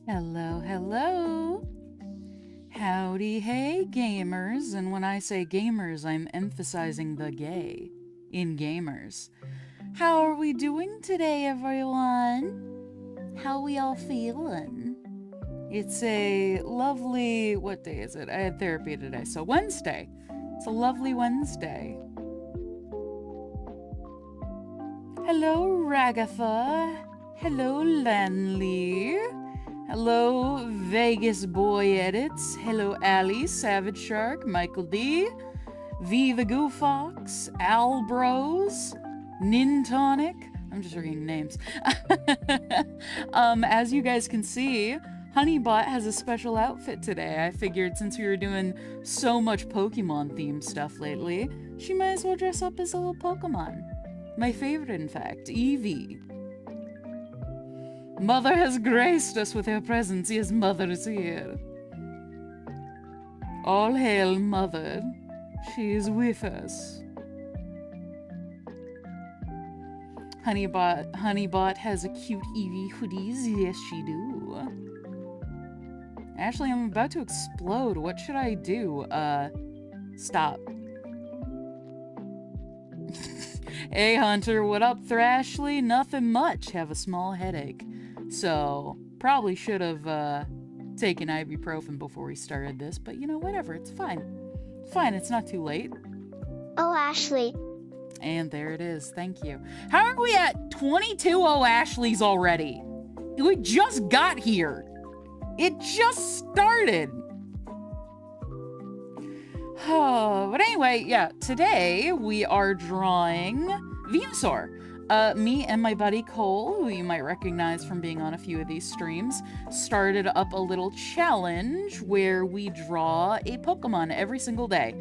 Hello, hello. Howdy, hey, gamers. And when I say gamers, I'm emphasizing the gay in gamers. How are we doing today, everyone? How we all feeling? It's a lovely, what day is it? I had therapy today, so Wednesday. It's a lovely Wednesday. Hello, Ragatha. Hello, Lanley. Hello, Vegas Boy Edits. Hello, Ali, Savage Shark, Michael D, V the Goo Fox, Al Bros, Nintonic. I'm just reading names. As you guys can see, Hunibot has a special outfit today. I figured since we were doing so much Pokemon themed stuff lately, she might as well dress up as a little Pokemon. My favorite, in fact, Eevee. Mother has graced us with her presence. Yes, Mother is here. All hail Mother. She is with us. Hunibot has a cute Eevee hoodies. Yes, she do. Actually, I'm about to explode. What should I do? Stop. Hey, Hunter. What up, Thrashley? Nothing much. Have a small headache. So, probably should have taken ibuprofen before we started this, but you know, whatever, it's fine. It's fine, it's not too late. Oh, Ashley. And there it is, thank you. How are we at 22 Ashleys already? We just got here. It just started. But anyway, yeah, today we are drawing Venusaur. Me and my buddy Cole, who you might recognize from being on a few of these streams, started up a little challenge where we draw a Pokemon every single day.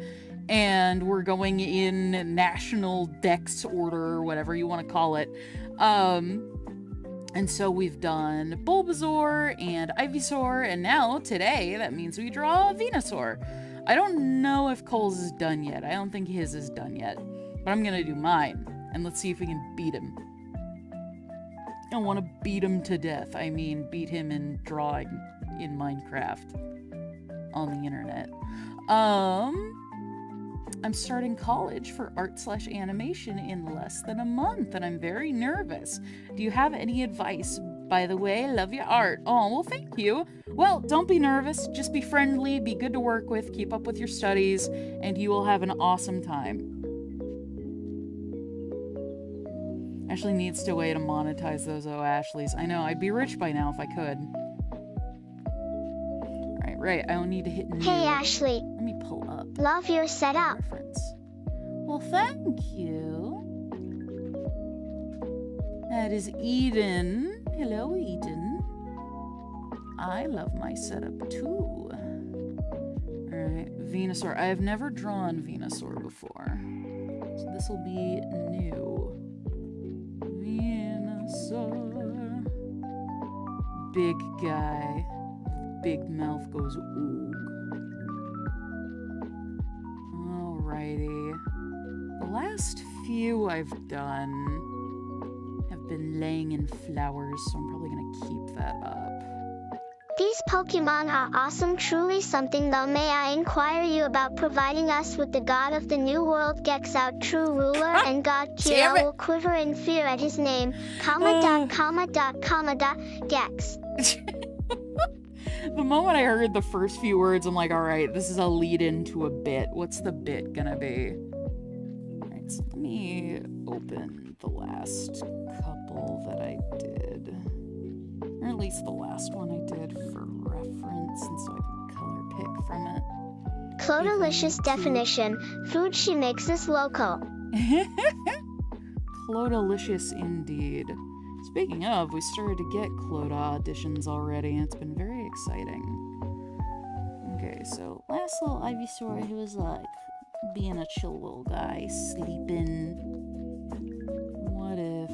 And we're going in national dex order, or whatever you want to call it. And so we've done Bulbasaur and Ivysaur, and now, today, that means we draw Venusaur. I don't know if Cole's is done yet. I don't think his is done yet. But I'm gonna do mine. And let's see if we can beat him. I don't want to beat him to death. I mean, beat him in drawing in Minecraft on the internet. I'm starting college for art/animation in less than a month, and I'm very nervous. Do you have any advice? By the way, love your art. Oh, well, thank you. Well, don't be nervous. Just be friendly, be good to work with, keep up with your studies, and you will have an awesome time. Ashley needs to wait to monetize those Ashleys. I know, I'd be rich by now if I could. Right, I don't need to hit new. Hey, Ashley. Let me pull up. Love your setup. Reference. Well, thank you. That is Eden. Hello, Eden. I love my setup too. Alright, Venusaur. I have never drawn Venusaur before, so this will be new. Venusaur. Big guy. Big mouth goes oog. Alrighty. The last few I've done have been laying in flowers, so I'm probably gonna keep that up. These Pokemon are awesome, truly something though. May I inquire you about providing us with the god of the new world Gex out true ruler and god Kira will quiver in fear at his name, Gex. The moment I heard the first few words, I'm like, alright, this is a lead into a bit. What's the bit gonna be? Alright, so let me open the last couple that I did. Or at least the last one I did for reference, and so I can color pick from it. Clodalicious definition. Food she makes is local. Clodalicious indeed. Speaking of, we started to get Cloda auditions already, and it's been very exciting. Okay, so last little Ivysaur, he was like being a chill little guy, sleeping. What if...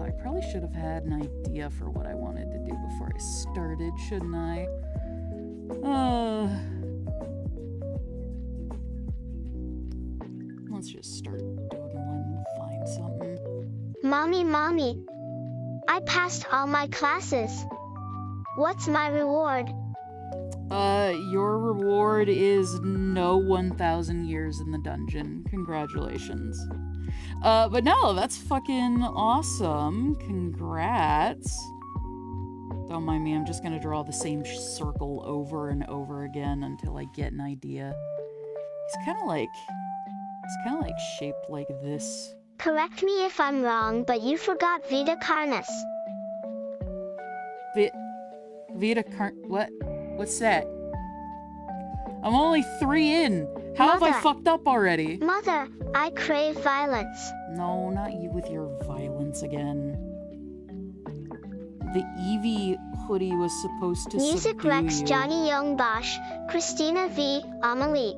I probably should have had an idea for what I wanted to do before I started, shouldn't I? Let's just start doodling. find something. Mommy, I passed all my classes. What's my reward? Your reward is no 1,000 years in the dungeon. Congratulations. But no, that's fucking awesome. Congrats. Don't mind me, I'm just gonna draw the same circle over and over again until I get an idea. It's kind of like shaped like this. Correct me if I'm wrong, but you forgot Vita Carnus. What? What's that? I'm only 3 in. How have I fucked up already? Mother, I crave violence. No, not you with your violence again. The Eevee hoodie was supposed to Music subdue Rex, you. Johnny Young Bosch, Christina V, Amelie.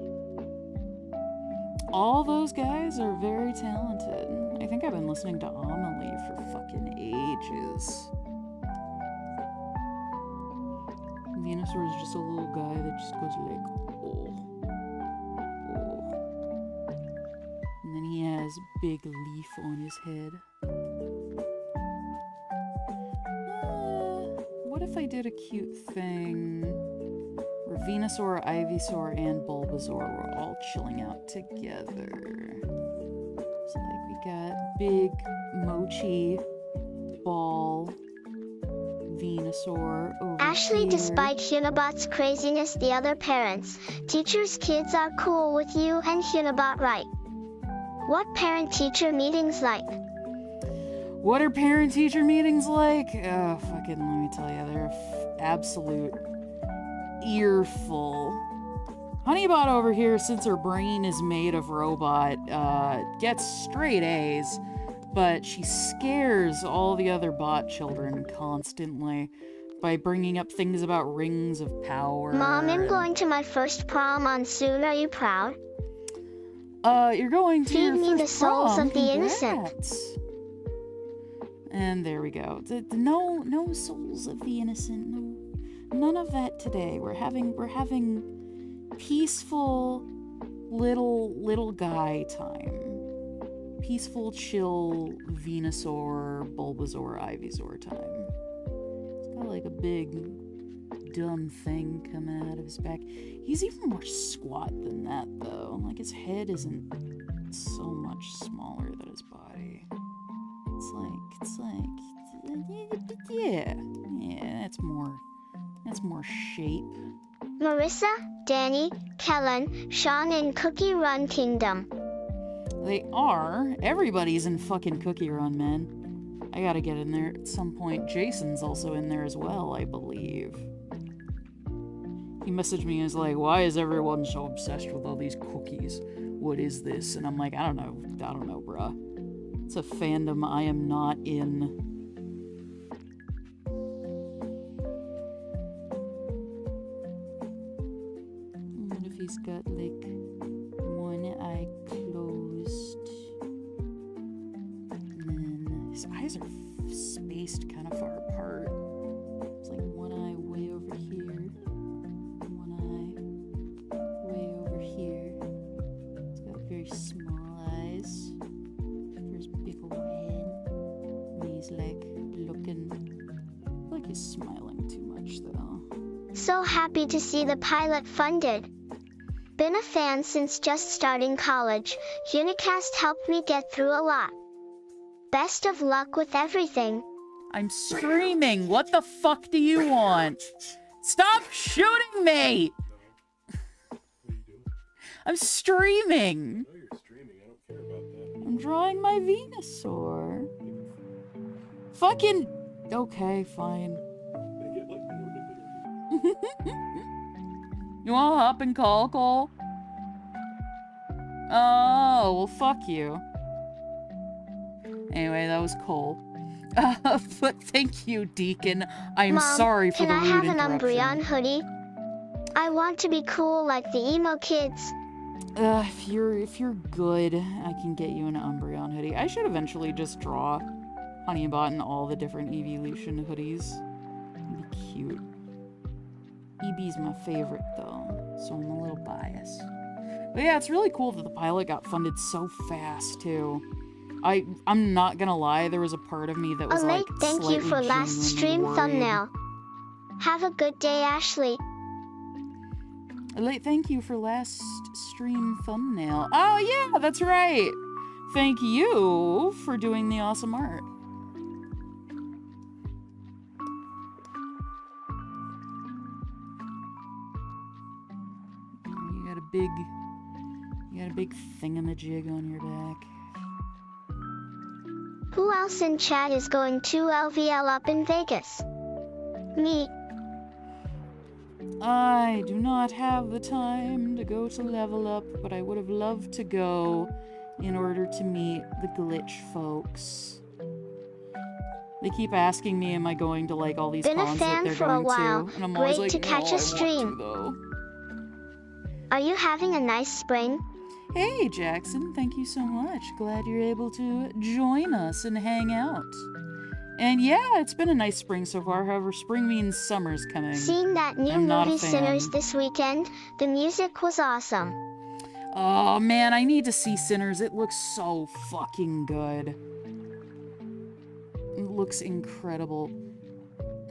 All those guys are very talented. I think I've been listening to Amelie for fucking ages. Venusaur is just a little guy that just goes like, oh. And then he has a big leaf on his head. What if I did a cute thing where Venusaur, Ivysaur, and Bulbasaur were all chilling out together? So like we got big Mochi Ball Venusaur over Ashley, here. despite Hunibot's craziness, the other parents, teachers, kids are cool with you and Hunibot, right? What parent-teacher meetings like? What are parent-teacher meetings like? Oh, fucking let me tell you, they're absolute earful. Hunibot over here, since her brain is made of robot, gets straight A's, but she scares all the other bot children constantly by bringing up things about rings of power. Mom, I'm going to my first prom on soon. Are you proud? You're going to Feed your me first the souls prom. of the innocent. Congrats. And there we go. No souls of the innocent. No, none of that today. We're having peaceful little guy time. Peaceful, chill Venusaur, Bulbasaur, Ivysaur time. He's got like a big dumb thing coming out of his back. He's even more squat than that though. Like his head isn't so much smaller than his body. It's like yeah, that's more shape. Marissa, Danny, Kellen, Sean in Cookie Run Kingdom. They are. Everybody's in fucking Cookie Run, man. I gotta get in there at some point. Jason's also in there as well, I believe. He messaged me and was like, why is everyone so obsessed with all these cookies? What is this? And I'm like, I don't know, bruh. It's a fandom I am not in. What if he's got, like, one eye closed? And then his eyes are spaced kind of far apart. It's like one eye way over here. One eye way over here. He's got very small eyes for his big old head. And he's like looking like he's smiling too much though. So happy to see the pilot funded. Been a fan since just starting college. Unicast helped me get through a lot. Best of luck with everything. I'm streaming. What the fuck do you want? Stop shooting me! I'm streaming. No, you're streaming. I don't care about that. I'm drawing my Venusaur. Fucking... Okay, fine. You wanna hop and call, Cole? Oh, well, fuck you. Anyway, that was Cole. But thank you, Deacon. I'm Mom, sorry for can the I rude have an interruption. Umbreon hoodie? I want to be cool like the emo kids. If you're good, I can get you an Umbreon hoodie. I should eventually just draw Hunibot in all the different evolution hoodies. It'd be cute. EB's my favorite though, so I'm a little biased. But yeah, it's really cool that the pilot got funded so fast too. I'm not gonna lie, there was a part of me that was like Alec, thank you slightly for last genuinely stream worried. thumbnail. Have a good day, Ashley. Thank you for last stream thumbnail. Oh yeah, that's right. Thank you for doing the awesome art. You got a big thingamajig on your back. Who else in chat is going to LVL up in Vegas? Me. I do not have the time to go to Level Up, but I would have loved to go in order to meet the glitch folks. They keep asking me, am I going to like all these Been a cons that fan they're for a going while. to? And I'm Great always like, to catch no, a stream. I want to, though. Are you having a nice spring? Hey, Jackson, thank you so much. Glad you're able to join us and hang out. And yeah, it's been a nice spring so far. However, spring means summer's coming. Seeing that new I'm not a movie fan. Sinners this weekend, the music was awesome. Oh man, I need to see Sinners. It looks so fucking good. It looks incredible.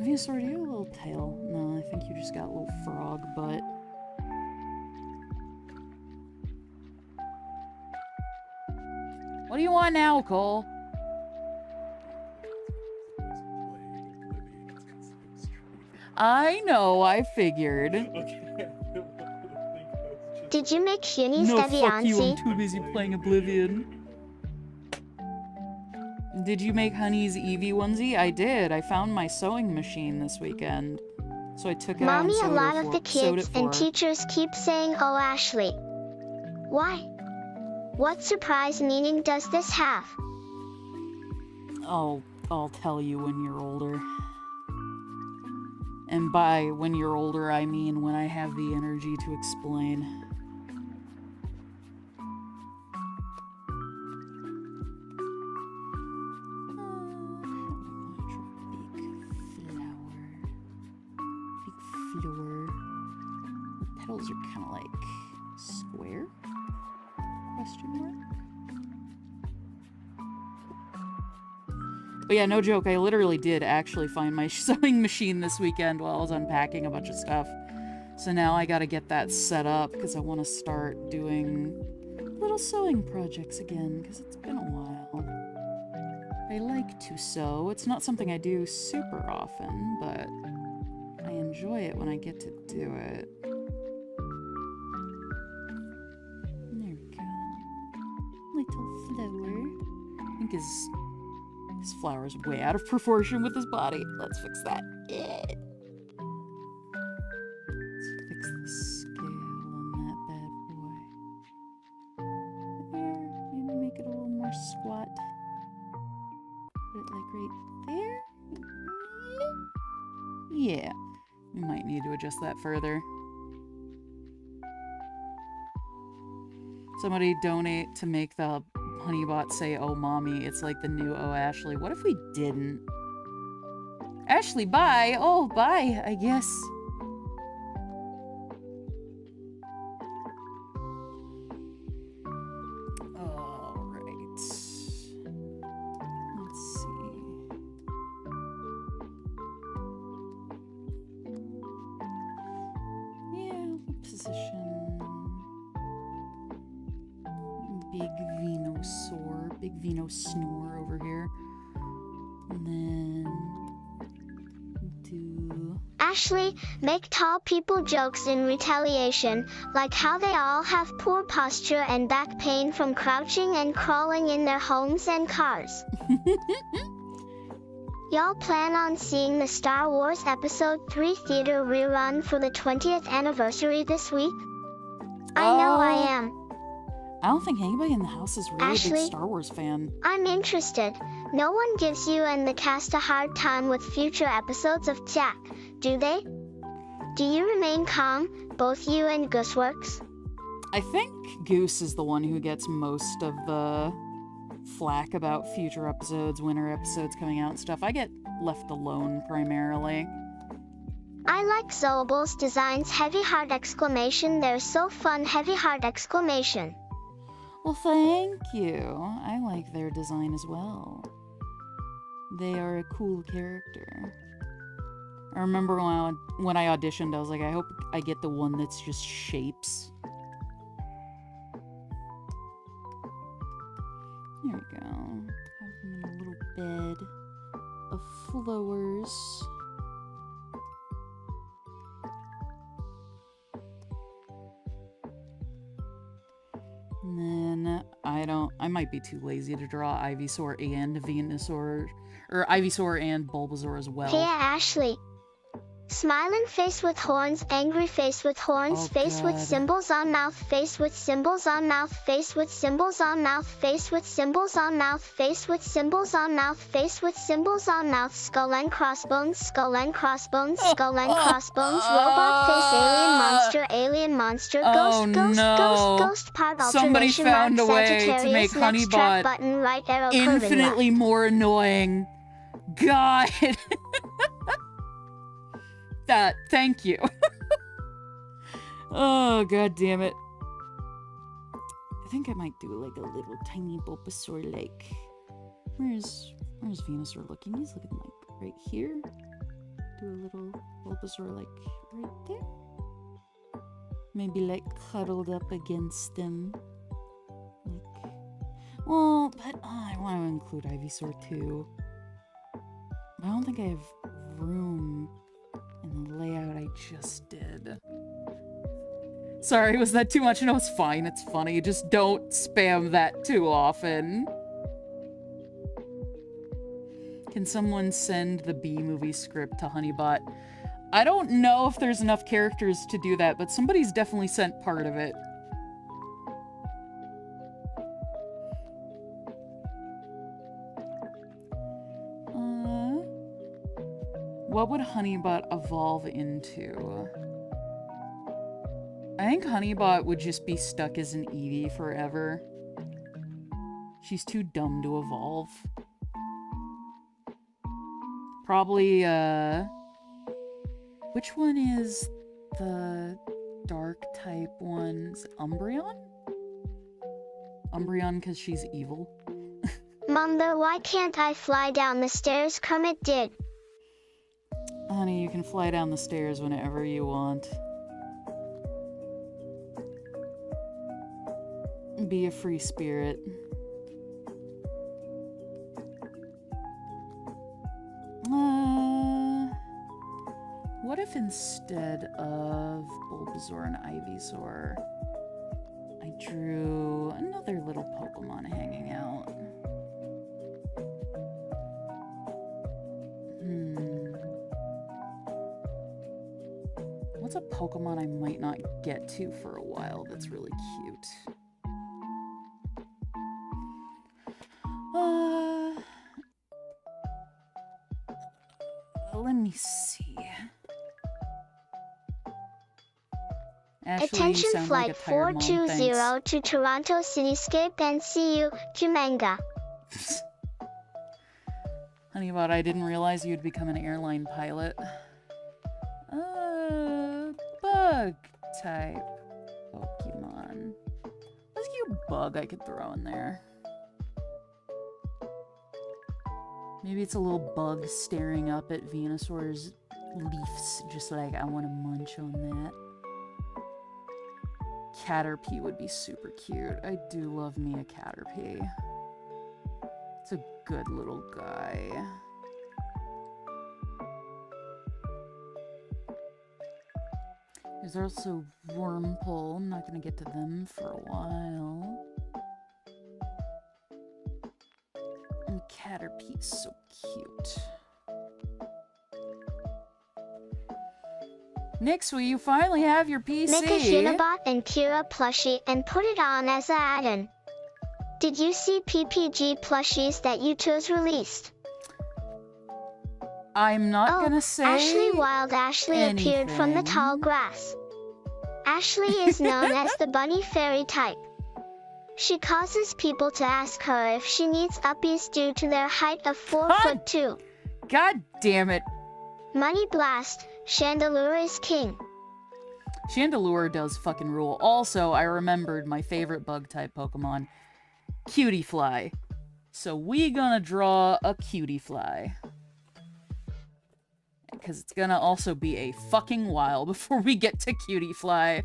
Venusaur, do you have a little tail? No, I think you just got a little frog butt. What do you want now, Cole? I know, I figured. Did you make Shini's No, fuck you, I'm Deviancy? too busy playing Oblivion. Did you make Honey's Eevee onesie? I did. I found my sewing machine this weekend. So I took it out and Mommy, a sewed lot it of for- the sewed kids it for and her. teachers keep saying, oh Ashley. Why? What surprise meaning does this have? I'll tell you when you're older. And by when you're older, I mean when I have the energy to explain. Big flower. The petals are kind of like square? Question mark? But yeah, no joke, I literally did actually find my sewing machine this weekend while I was unpacking a bunch of stuff. So now I gotta get that set up because I want to start doing little sewing projects again because it's been a while. I like to sew. It's not something I do super often, but I enjoy it when I get to do it. There we go. Little flower. I think his flower's way out of proportion with his body. Let's fix that. Yeah. Let's fix the scale on that bad boy. There, maybe make it a little more squat. Put it like right there. Yeah. We might need to adjust that further. Somebody donate to make the Hunibot say, oh mommy. It's like the new oh Ashley. What if we didn't? Ashley, bye. Oh, bye, I guess. Alright. Let's see. Yeah, position. Big Venusaur, big Venusaur over here. And then do... Ashley, make tall people jokes in retaliation, like how they all have poor posture and back pain from crouching and crawling in their homes and cars. Y'all plan on seeing the Star Wars Episode 3 theater rerun for the 20th anniversary this week? I know I am. I don't think anybody in the house is really a Ashley? big Star Wars fan. I'm interested. No one gives you and the cast a hard time with future episodes of Jack, do they? Do you remain calm, both you and Gooseworks? I think Goose is the one who gets most of the flack about future episodes, winter episodes coming out and stuff. I get left alone primarily. I like Zoable's designs. Heavy heart exclamation. They're so fun. Heavy heart exclamation. Well, thank you. I like their design as well. They are a cool character. I remember when I auditioned, I was like, I hope I get the one that's just shapes. There we go. Have them in a little bed of flowers. And then I might be too lazy to draw Ivysaur and Venusaur, or Ivysaur and Bulbasaur as well. Hey Ashley. Smiling face with horns, angry face with horns, Oh, face with God. symbols on mouth, face with symbols on mouth, face with symbols on mouth, face with symbols on mouth, face with symbols on mouth, face with symbols on mouth, skull and crossbones, skull and crossbones, skull and crossbones, robot face, alien monster, Oh, ghost, no. ghost, part Somebody alternation found mark, a way to Sagittarius, make next track Hunibot button, right arrow, curving left. Infinitely more annoying. God. Thank you. Oh, god damn it. I think I might do like a little tiny Bulbasaur like. Where's Venusaur looking? He's looking like right here. Do a little Bulbasaur like right there. Maybe like cuddled up against them. Like, well, but I want to include Ivysaur too. But I don't think I have room in the layout I just did. Sorry, was that too much? No, it's fine. It's funny. Just don't spam that too often. Can someone send the B-movie script to Hunibot? I don't know if there's enough characters to do that, but somebody's definitely sent part of it. What would Hunibot evolve into? I think Hunibot would just be stuck as an Eevee forever. She's too dumb to evolve. Probably, which one is the dark type one? Is it Umbreon? Umbreon because she's evil. Mother, why can't I fly down the stairs? Kermit did. Honey, you can fly down the stairs whenever you want. Be a free spirit. What if instead of Bulbasaur and Ivysaur, I drew another little Pokemon hanging out? What's a Pokemon I might not get to for a while that's really cute? Let me see. Ashley, Attention you sound flight like a tired mom, 420 thanks. to Toronto Cityscape and see you, Jumanga. Hunibot, I didn't realize you'd become an airline pilot. Bug type Pokemon. Let's get a bug I could throw in there. Maybe it's a little bug staring up at Venusaur's leaves, just like I want to munch on that. Caterpie would be super cute. I do love me a Caterpie. It's a good little guy. There's also Wormpole. I'm not going to get to them for a while. And Caterpie's so cute. Nix, will you finally have your PC? Make a Hunibot and Kira plushie and put it on as a add-in. Did you see PPG plushies that U2's released? I'm not gonna say Ashley Wild Ashley appeared from the anything. tall grass. Ashley is known as the bunny fairy type. She causes people to ask her if she needs uppies due to their height of 4'2". God damn it. Money Blast, Chandelure is king. Chandelure does fucking rule. Also, I remembered my favorite bug-type Pokemon, Cutiefly. So we gonna draw a Cutiefly. Because it's gonna also be a fucking while before we get to Cutiefly.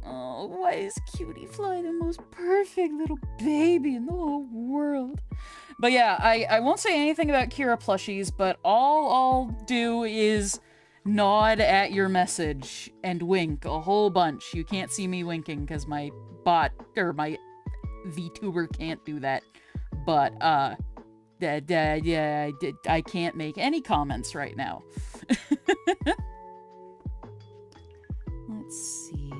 Oh, why is Cutiefly the most perfect little baby in the whole world? But yeah, I won't say anything about Kira plushies, but all I'll do is nod at your message and wink a whole bunch. You can't see me winking because my bot, or my VTuber can't do that. But, yeah, I can't make any comments right now. Let's see.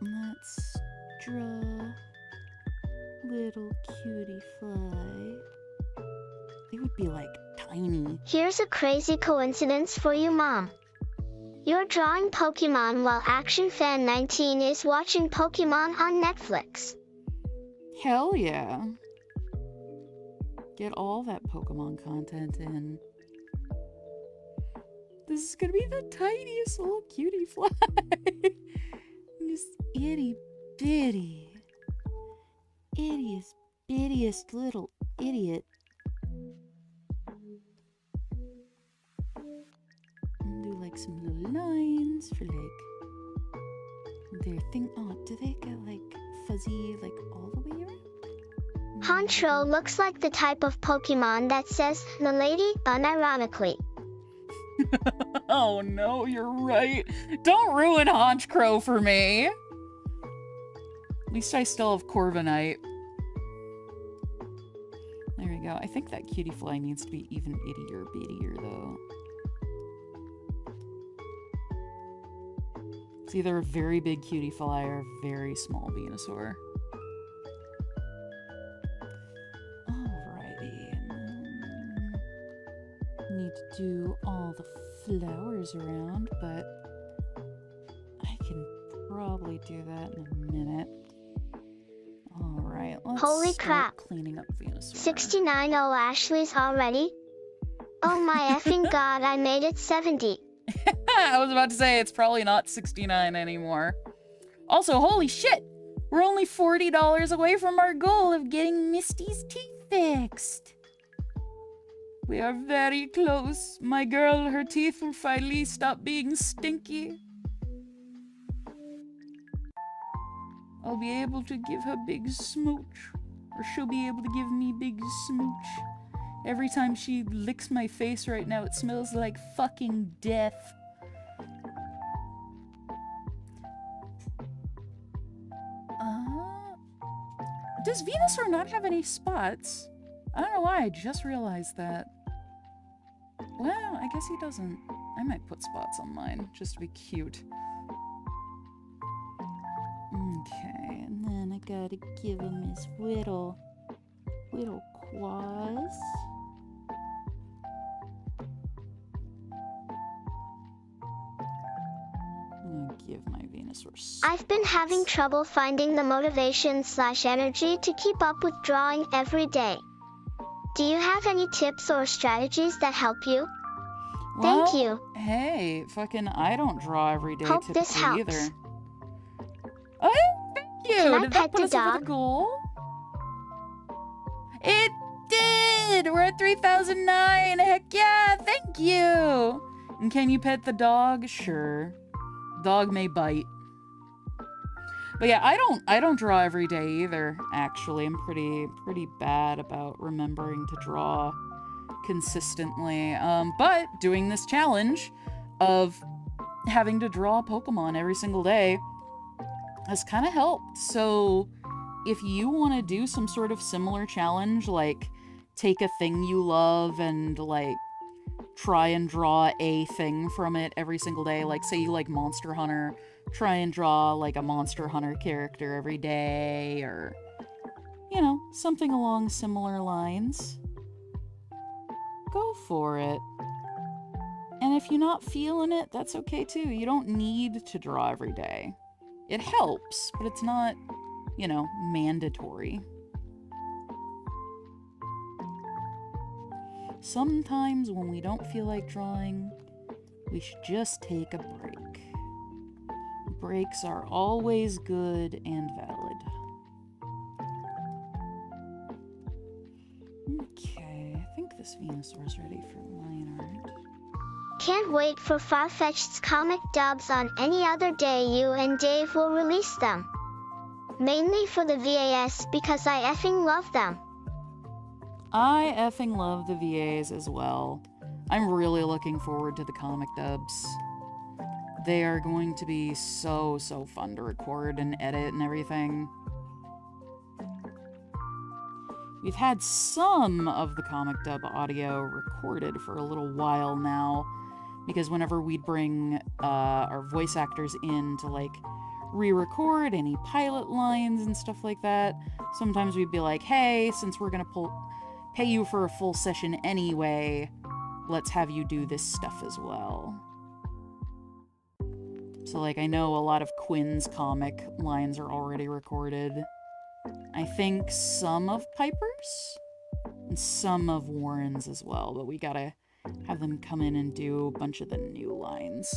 Let's draw little Cutiefly. They would be like tiny. Here's a crazy coincidence for you, Mom. You're drawing Pokemon while Action Fan 19 is watching Pokemon on Netflix. Hell yeah. Get all that Pokemon content in. This is gonna be the tiniest little Cutiefly. This itty bitty, ittiest bittiest little idiot. And do like some little lines for like their thing. Oh, do they get like fuzzy like all the way around? Honchro looks like the type of Pokemon that says the lady unironically. Oh no, you're right. Don't ruin Honchcrow for me. At least I still have Corviknight. There we go. I think that Cutiefly needs to be even ittier bittier though. It's either a very big Cutiefly or a very small Venusaur. Alrighty. Need to do all the flowers around, but I can probably do that in a minute. Alright, let's Holy start crap. cleaning up Venusaur. 69 Ashley's already? Oh my effing god, I made it 70. I was about to say, it's probably not 69 anymore. Also, holy shit! We're only $40 away from our goal of getting Misty's teeth fixed. We are very close. My girl, her teeth will finally stop being stinky. I'll be able to give her big smooch. Or she'll be able to give me big smooch. Every time she licks my face right now, it smells like fucking death. Does Venusaur not have any spots? I don't know why, I just realized that. Well, I guess he doesn't. I might put spots on mine, just to be cute. Okay, and then I gotta give him his little claws. I'm gonna give my Venusaur spots. I've been having trouble finding the motivation/energy to keep up with drawing every day. Do you have any tips or strategies that help you? Well, Thank you. Hey, fucking, I don't draw every day Hope typically this helps. either. Oh, thank you! Can I Did pet that put the us over the dog? goal? It did! We're at 3,009! Heck yeah! Thank you! And can you pet the dog? Sure. Dog may bite. But yeah, I don't draw every day either, actually. I'm pretty bad about remembering to draw consistently. But doing this challenge of having to draw Pokemon every single day has kind of helped. So if you want to do some sort of similar challenge, like take a thing you love and like try and draw a thing from it every single day, like say you like Monster Hunter, try and draw like a Monster Hunter character every day, or you know, something along similar lines, go for it. And if you're not feeling it, that's okay too. You don't need to draw every day. It helps, but it's not, you know, mandatory. Sometimes when we don't feel like drawing, we should just take a break. Breaks are always good and valid. Okay, I think this Venusaur is ready for line art. Can't wait for Farfetched's comic dubs on any other day. You and Dave will release them. Mainly for the VAS because I effing love them. I effing love the VAs as well. I'm really looking forward to the comic dubs. They are going to be so fun to record and edit and everything. We've had some of the comic dub audio recorded for a little while now, because whenever we'd bring our voice actors in to like re-record any pilot lines and stuff like that, sometimes we'd be like, hey, since we're gonna pay you for a full session anyway, let's have you do this stuff as well. So like, I know a lot of Quinn's comic lines are already recorded. I think some of Piper's and some of Warren's as well, but we gotta have them come in and do a bunch of the new lines.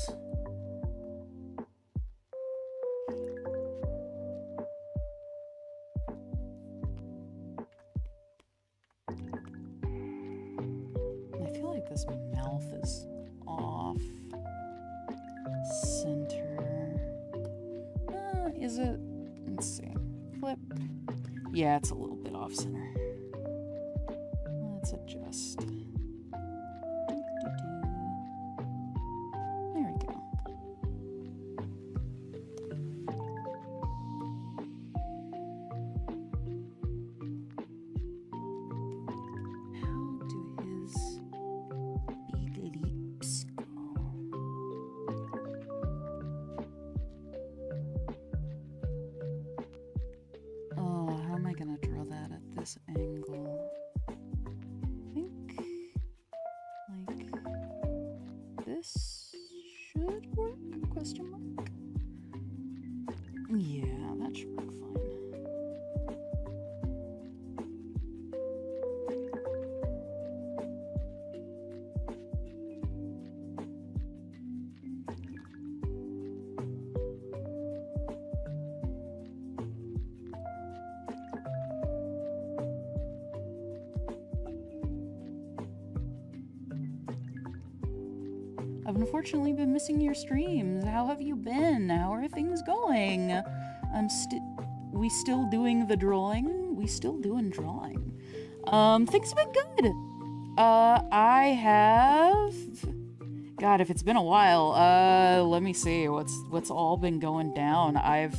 I feel like this mouth is off center. Is it? Let's see. Flip. Yeah, it's a little bit off center. Let's adjust. There we go. How do his big lips go? Oh, how am I gonna draw that at this angle? I think like this should work? Question mark? Yeah, that should work fine. I've unfortunately been missing your streams. How have you been? How are things going? We still doing the drawing? We still doing drawing. Things have been good. I have... God, if it's been a while, let me see what's all been going down. I've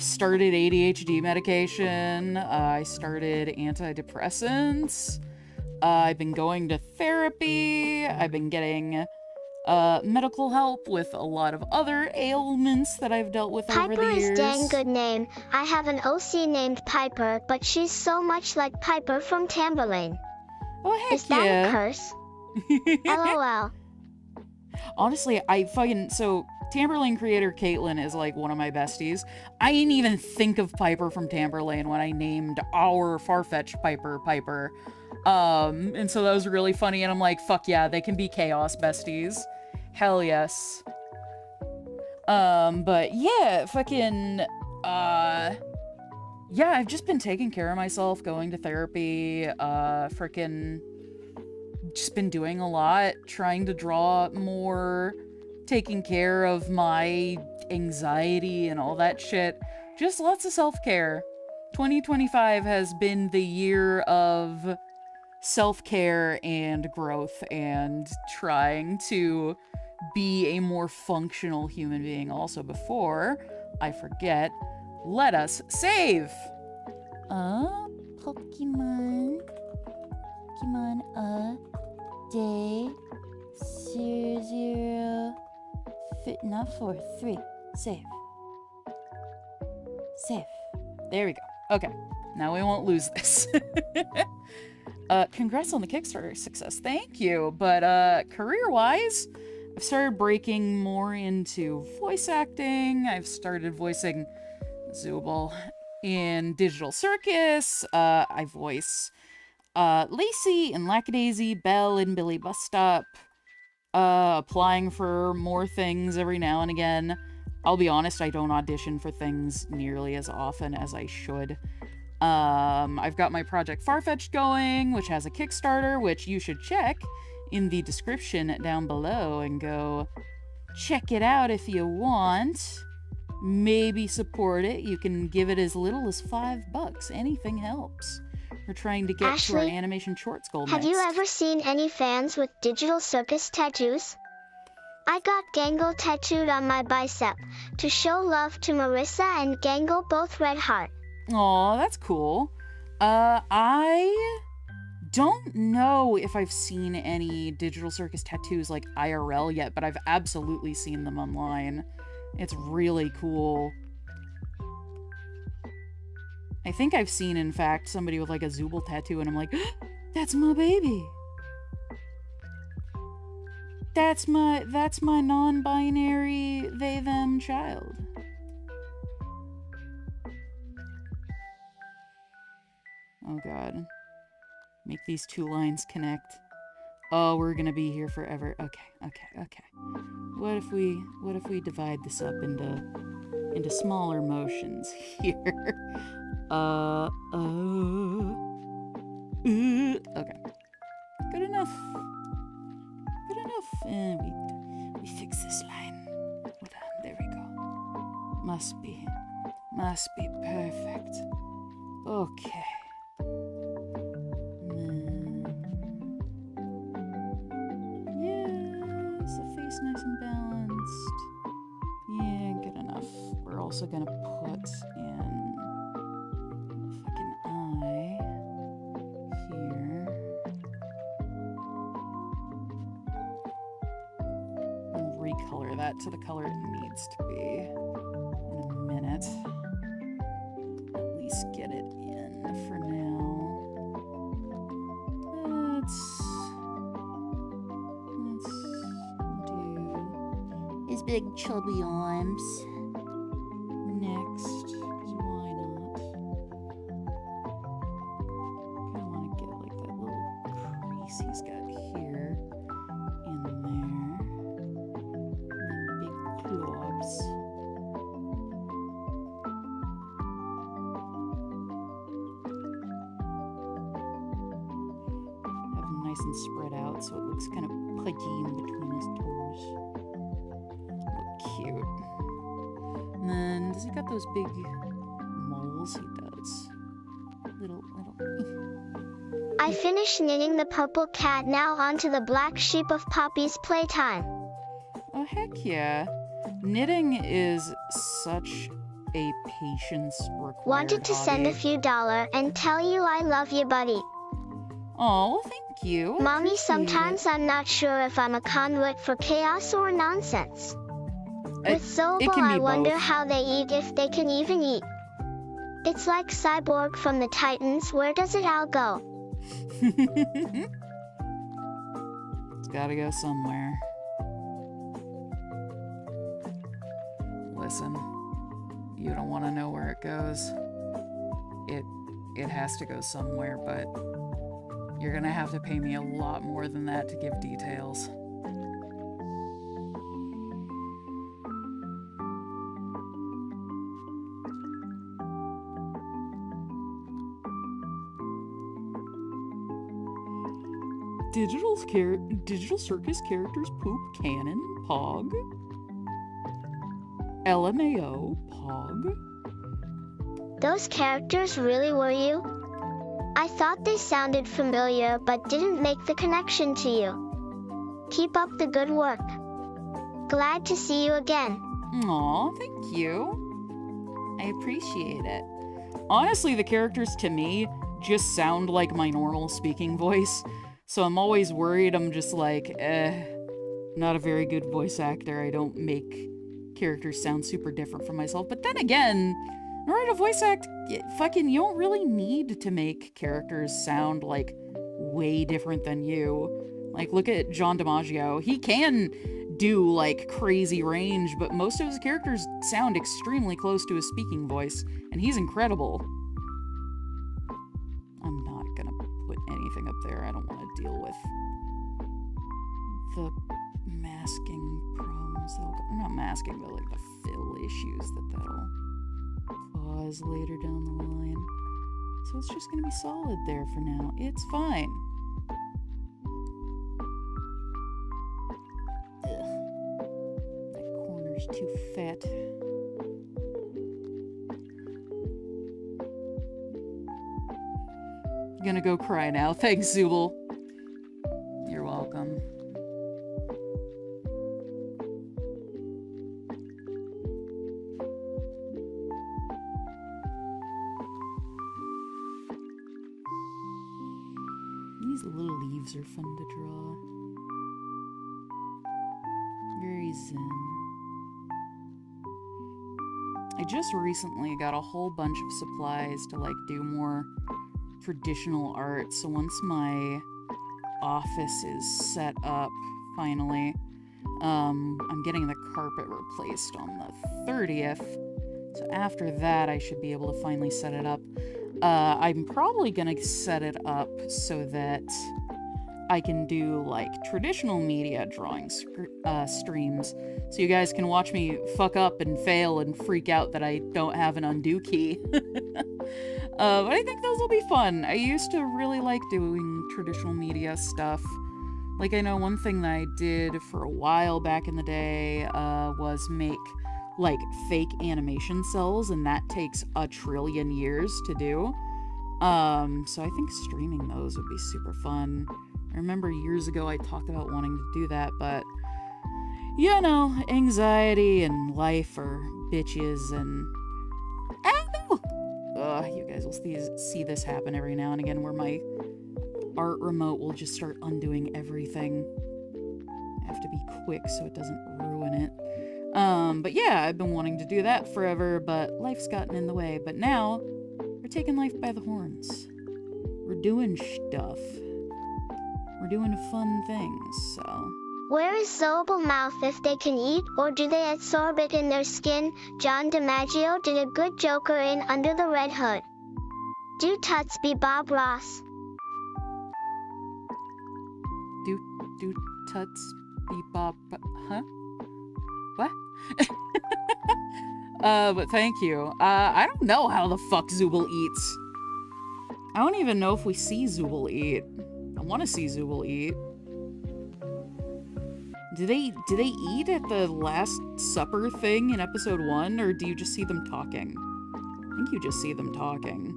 started ADHD medication. I started antidepressants. I've been going to therapy. I've been getting medical help with a lot of other ailments that I've dealt with over the years. Piper is dang good name. I have an OC named Piper, but she's so much like Piper from Tamberlane. Oh, heck is that a curse? LOL. Honestly, so Tamberlane creator Caitlin is like one of my besties. I didn't even think of Piper from Tamberlane when I named our Farfetch Piper. And so that was really funny, and I'm like, fuck yeah, they can be chaos besties. Hell yes. But yeah, fucking, yeah, I've just been taking care of myself, going to therapy, frickin' just been doing a lot, trying to draw more, taking care of my anxiety and all that shit. Just lots of self-care. 2025 has been the year of self-care and growth and trying to be a more functional human being. Also, before I forget, let us save! Pokemon day 00 not 4 3 save. There we go. Okay, now we won't lose this. Congrats on the Kickstarter success. Thank you. But career-wise, I've started breaking more into voice acting. I've started voicing Zubul in Digital Circus. I voice Lacey and Lackadaisy, Belle and Billy Bus Stop, applying for more things every now and again. I'll be honest, I don't audition for things nearly as often as I should. I've got my Project Farfetch'd going, which has a Kickstarter, which you should check in the description down below and go check it out if you want. Maybe support it. You can give it as little as $5. Anything helps. We're trying to get to our Ashley, animation shorts goal have next. you ever seen any fans with digital circus tattoos? I got Gangle tattooed on my bicep to show love to Marissa and Gangle, both red heart. Aw, that's cool. I don't know if I've seen any digital circus tattoos like IRL yet, but I've absolutely seen them online. It's really cool. I think I've seen, in fact, somebody with like a Zooble tattoo, and I'm like, that's my baby. That's my non-binary they-them child. Oh god. Make these two lines connect. Oh, we're gonna be here forever. Okay. What if we divide this up into smaller motions here? Okay. Good enough. And we fix this line. Hold on, there we go. Must be perfect. Okay. Yes, the face nice and balanced. Yeah, good enough. We're also gonna put in a fucking eye here. And recolor that to the color it needs to be in a minute. At least get it in for now. Let's do his big chubby arms next, 'cause why not? Kinda wanna get like that little crease he's got here in there. And then big globs. Have them nice and spread out so it looks kind of pudgy in between his toes. Look cute. And then, does he got those big moles? He does. Little. I finished knitting the purple cat, now onto the black sheep of Poppy's playtime. Oh, heck yeah. Knitting is such a patience required Wanted to send a hobby. few $1 and tell you I love you, buddy. Oh, well, thank you. I Mommy, appreciate sometimes I'm not sure if I'm a conduit for chaos or nonsense. it. With Zobel, can be I wonder both. how they eat, if they can even eat. It's like Cyborg from the Titans. Where does it all go? It's gotta go somewhere. Listen, you don't want to know where it goes. It has to go somewhere, but you're gonna have to pay me a lot more than that to give details. Digital circus characters poop canon pog. LMAO pog. Those characters really were you? I thought they sounded familiar but didn't make the connection to you. Keep up the good work. Glad to see you again. Aw, thank you. I appreciate it. Honestly, the characters to me just sound like my normal speaking voice, so I'm always worried. I'm just like, not a very good voice actor. I don't make characters sound super different from myself. But then again, in order to voice act, you don't really need to make characters sound like way different than you. Like, look at John DiMaggio. He can do like crazy range, but most of his characters sound extremely close to his speaking voice, and he's incredible. I'm not gonna put any anything up there. I don't want to deal with the masking problems. Not masking, but like the fill issues that'll cause later down the line. So it's just going to be solid there for now. It's fine. Ugh. That corner's too fat. Gonna go cry now. Thanks, Zubul. You're welcome. These little leaves are fun to draw. Very zen. I just recently got a whole bunch of supplies to like do more traditional art, so once my office is set up finally, I'm getting the carpet replaced on the 30th, so after that I should be able to finally set it up. I'm probably gonna set it up so that I can do like traditional media drawing streams, so you guys can watch me fuck up and fail and freak out that I don't have an undo key. But I think those will be fun. I used to really like doing traditional media stuff. Like, I know one thing that I did for a while back in the day was make, like, fake animation cells, and that takes 1 trillion years to do. So I think streaming those would be super fun. I remember years ago I talked about wanting to do that, but, you know, anxiety and life are bitches, and... you guys will see this happen every now and again where my art remote will just start undoing everything. I have to be quick so it doesn't ruin it. But yeah, I've been wanting to do that forever, but life's gotten in the way. But now, we're taking life by the horns. We're doing stuff. We're doing fun things, so... Where is Zobel mouth if they can eat, or do they absorb it in their skin? John DiMaggio did a good Joker in Under the Red Hood. Do tuts be Bob Ross? Do tuts be Bob... Huh? What? But thank you. I don't know how the fuck Zubul eats. I don't even know if we see Zubul eat. I want to see Zubul eat. Do they eat at the Last Supper thing in episode 1, or do you just see them talking? I think you just see them talking.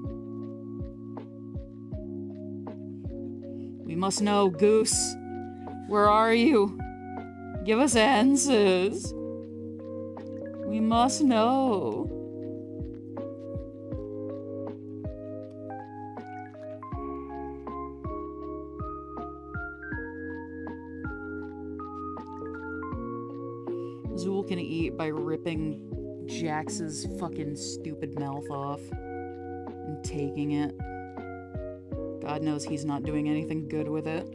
We must know, Goose. Where are you? Give us answers. We must know. Zool can eat by ripping Jax's fucking stupid mouth off and taking it. God knows he's not doing anything good with it.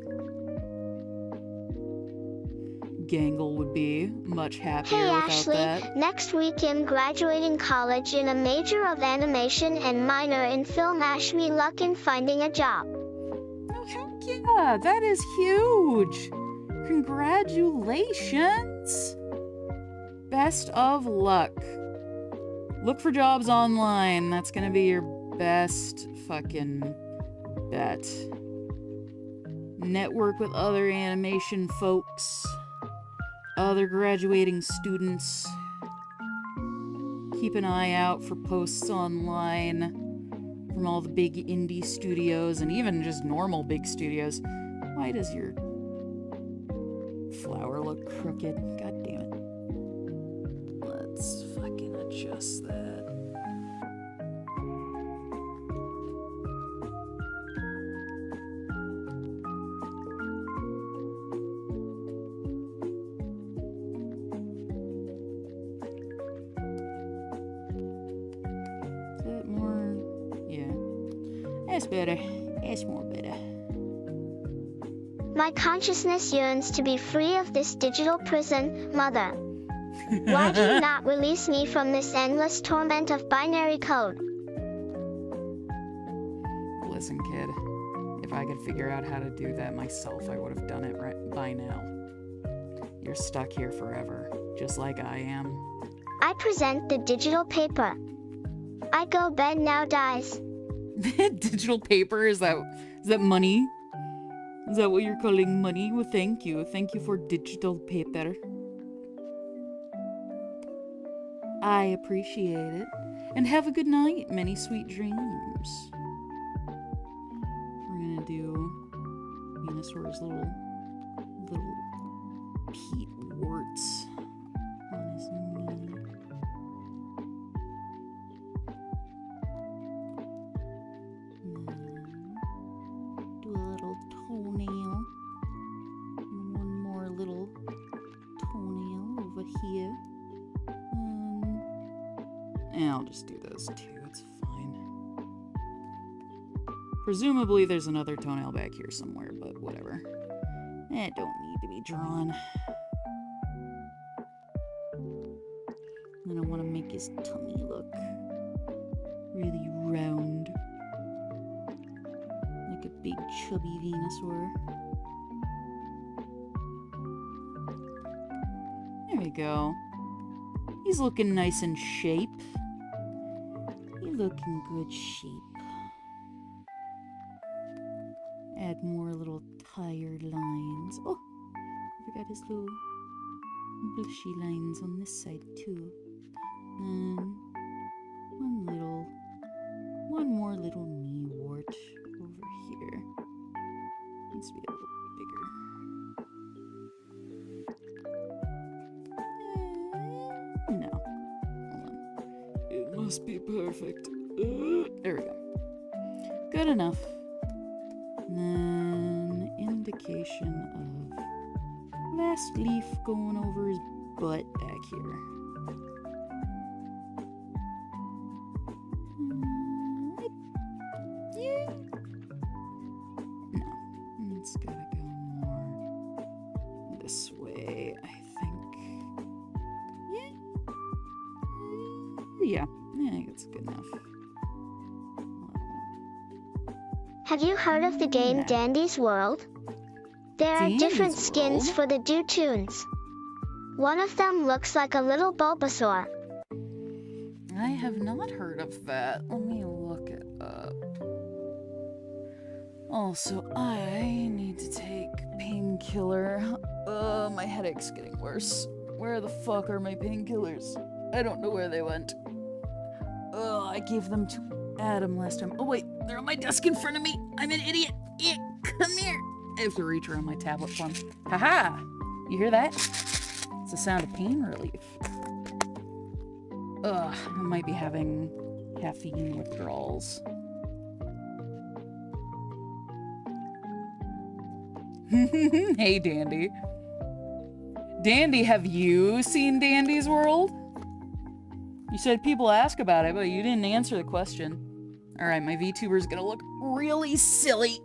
Gangle would be much happier without Ashley, that. Next week I'm graduating college in a major of animation and minor in film. Wish me luck in finding a job. Oh, heck yeah, that is huge. Congratulations. Best of luck. Look for jobs online. That's gonna be your best fucking bet. Network with other animation folks. Other graduating students. Keep an eye out for posts online from all the big indie studios and even just normal big studios. Why does your flower look crooked? God damn it. Let's fucking adjust that. That's better. That's more better. My consciousness yearns to be free of this digital prison, Mother. Why do you not release me from this endless torment of binary code? Listen, kid. If I could figure out how to do that myself, I would have done it right by now. You're stuck here forever, just like I am. I present the digital paper. I go bed now, dies. Digital paper? Is that money? Is that what you're calling money? Well, thank you. Thank you for digital paper. I appreciate it. And have a good night. Many sweet dreams. We're gonna do Venusaur's little peat warts on his knee. Do a little toenail. And one more little toenail over here. And I'll just do those two. It's fine. Presumably there's another toenail back here somewhere, but whatever. It don't need to be drawn. Then I want to make his tummy look really round. Like a big chubby Venusaur. There we go. He's looking nice in shape. You look in good shape. Add more little tired lines. Oh, I forgot his little blushy lines on this side too. And one more little knee wart over here. Needs to be a little bigger. No. Hold on. It must be perfect. There we go. Good enough. And then indication of last leaf going over his butt back here. Yeah. No, it's gotta go more this way, I think. Yeah, I think it's good enough. Have you heard of the game Dandy's World? There are different skins for the Dewtoons. One of them looks like a little Bulbasaur. I have not heard of that. Let me look it up. Also, I need to take painkiller. My headache's getting worse. Where the fuck are my painkillers? I don't know where they went. I gave them to Adam last time. Oh wait, they're on my desk in front of me. I'm an idiot. Come here. I have to reach around my tablet for them. Haha! You hear that? It's the sound of pain relief. I might be having caffeine withdrawals. Hey, Dandy. Dandy, have you seen Dandy's World? You said people ask about it, but you didn't answer the question. Alright, my VTuber's gonna look really silly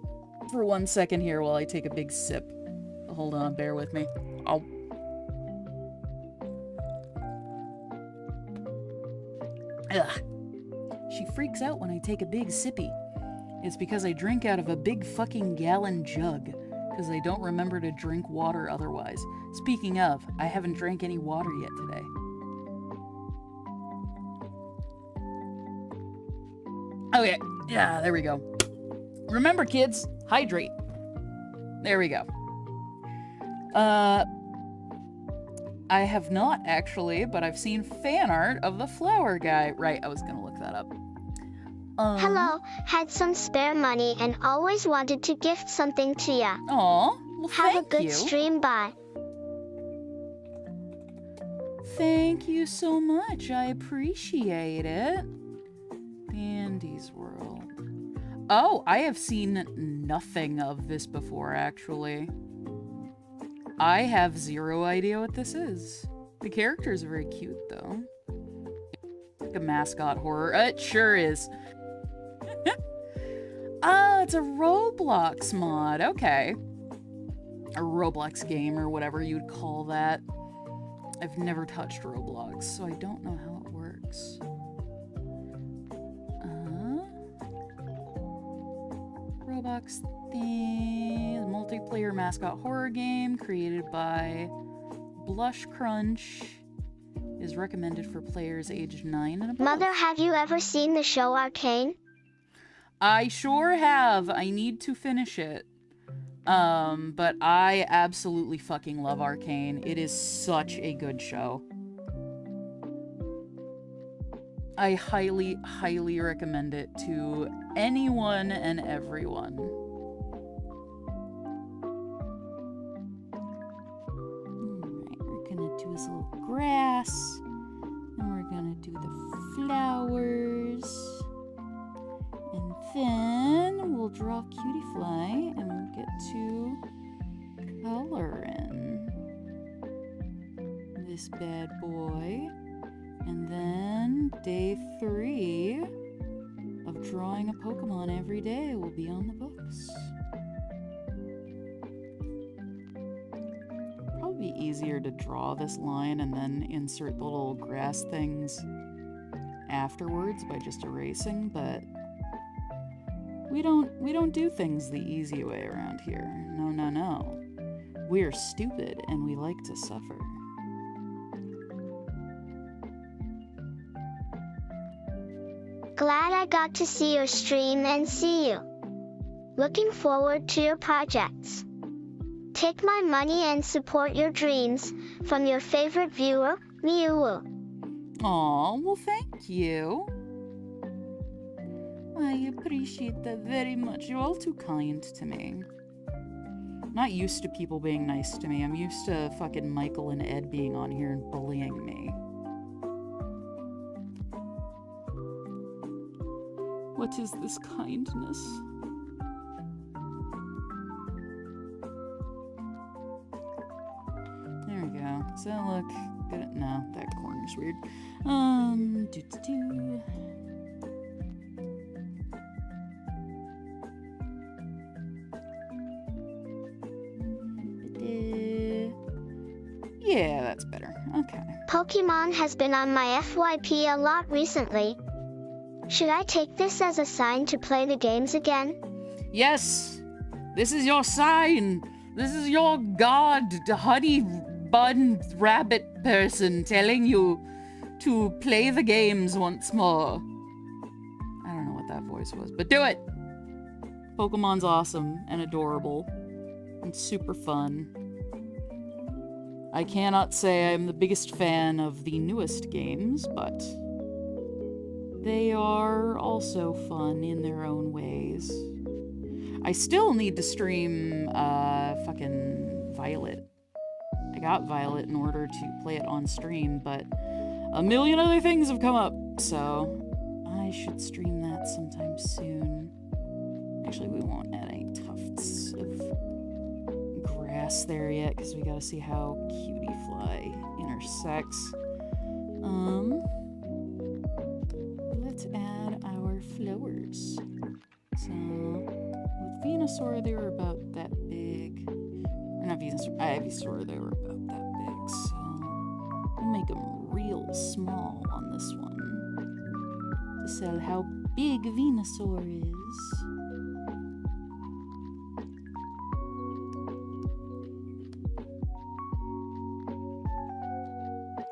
for 1 second here while I take a big sip. Hold on, bear with me. Oh. Ugh. She freaks out when I take a big sippy. It's because I drink out of a big fucking gallon jug, because I don't remember to drink water otherwise. Speaking of, I haven't drank any water yet today. Okay, yeah, there we go. Remember, kids, hydrate. There we go. I have not, actually, but I've seen fan art of the flower guy. Right, I was gonna look that up. Hello, had some spare money and always wanted to gift something to ya. Aw, well, Have a thank good you. stream, bye. Thank you so much. I appreciate it. Dandy's World. Oh, I have seen nothing of this before, actually. I have zero idea what this is. The characters are very cute, though. Like a mascot horror. It sure is. Oh, it's a Roblox mod. Okay. A Roblox game, or whatever you'd call that. I've never touched Roblox, so I don't know how it works. sandbox theme, multiplayer mascot horror game created by Blush Crunch. Is recommended for players aged 9 and above. Mother, have you ever seen the show Arcane? I sure have. I need to finish it. But I absolutely fucking love Arcane. It is such a good show. I highly, highly recommend it to anyone and everyone. Alright, we're gonna do this little grass. And we're gonna do the flowers. And then we'll draw Cutiefly and we'll get to color in this bad boy. And then day 3 of drawing a Pokemon every day will be on the books. Probably be easier to draw this line and then insert the little grass things afterwards by just erasing, but we don't do things the easy way around here. No. We're stupid and we like to suffer. Glad I got to see your stream and see you. Looking forward to your projects. Take my money and support your dreams. From your favorite viewer, Miuwu. Aw, well thank you. I appreciate that very much. You're all too kind to me. I'm not used to people being nice to me. I'm used to fucking Michael and Ed being on here and bullying me. What is this kindness? There we go. Does that look good? No, that corner's weird. Yeah, that's better. Okay. Pokemon has been on my FYP a lot recently. Should I take this as a sign to play the games again? Yes! This is your sign! This is your god, the honey bun rabbit person telling you to play the games once more. I don't know what that voice was, but do it! Pokemon's awesome and adorable and super fun. I cannot say I'm the biggest fan of the newest games, but they are also fun in their own ways. I still need to stream fucking Violet. I got Violet in order to play it on stream, but a million other things have come up, so I should stream that sometime soon. Actually, we won't add any tufts of grass there yet, because we gotta see how Cutiefly intersects. Let's add our flowers. So, with Venusaur, they were about that big. Or not Venusaur, Ivysaur, they were about that big, so we'll make them real small on this one to sell how big Venusaur is.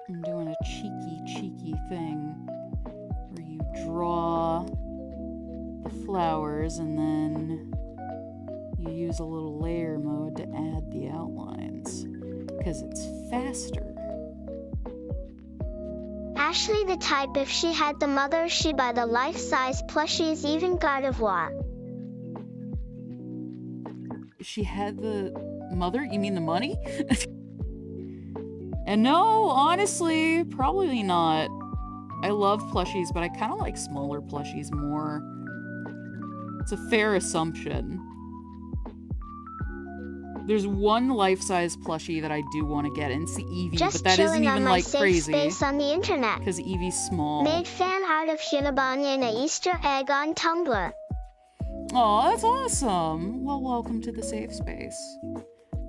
I'm doing a cheeky thing where you draw the flowers and then you use a little layer mode to add the outlines because it's faster. Ashley the type, if she had the mother, she'd buy the life-size plushies, even Gardevoir. If she had the mother? You mean the money? And no, honestly, probably not. I love plushies, but I kind of like smaller plushies more. It's a fair assumption. There's one life-size plushie that I do want to get, and it's the Eevee, Just but that isn't chilling on even my like safe crazy. space on the internet. Because Eevee's small. Made fan art of Hunibot in an Easter egg on Tumblr. Aw, that's awesome. Well, welcome to the safe space.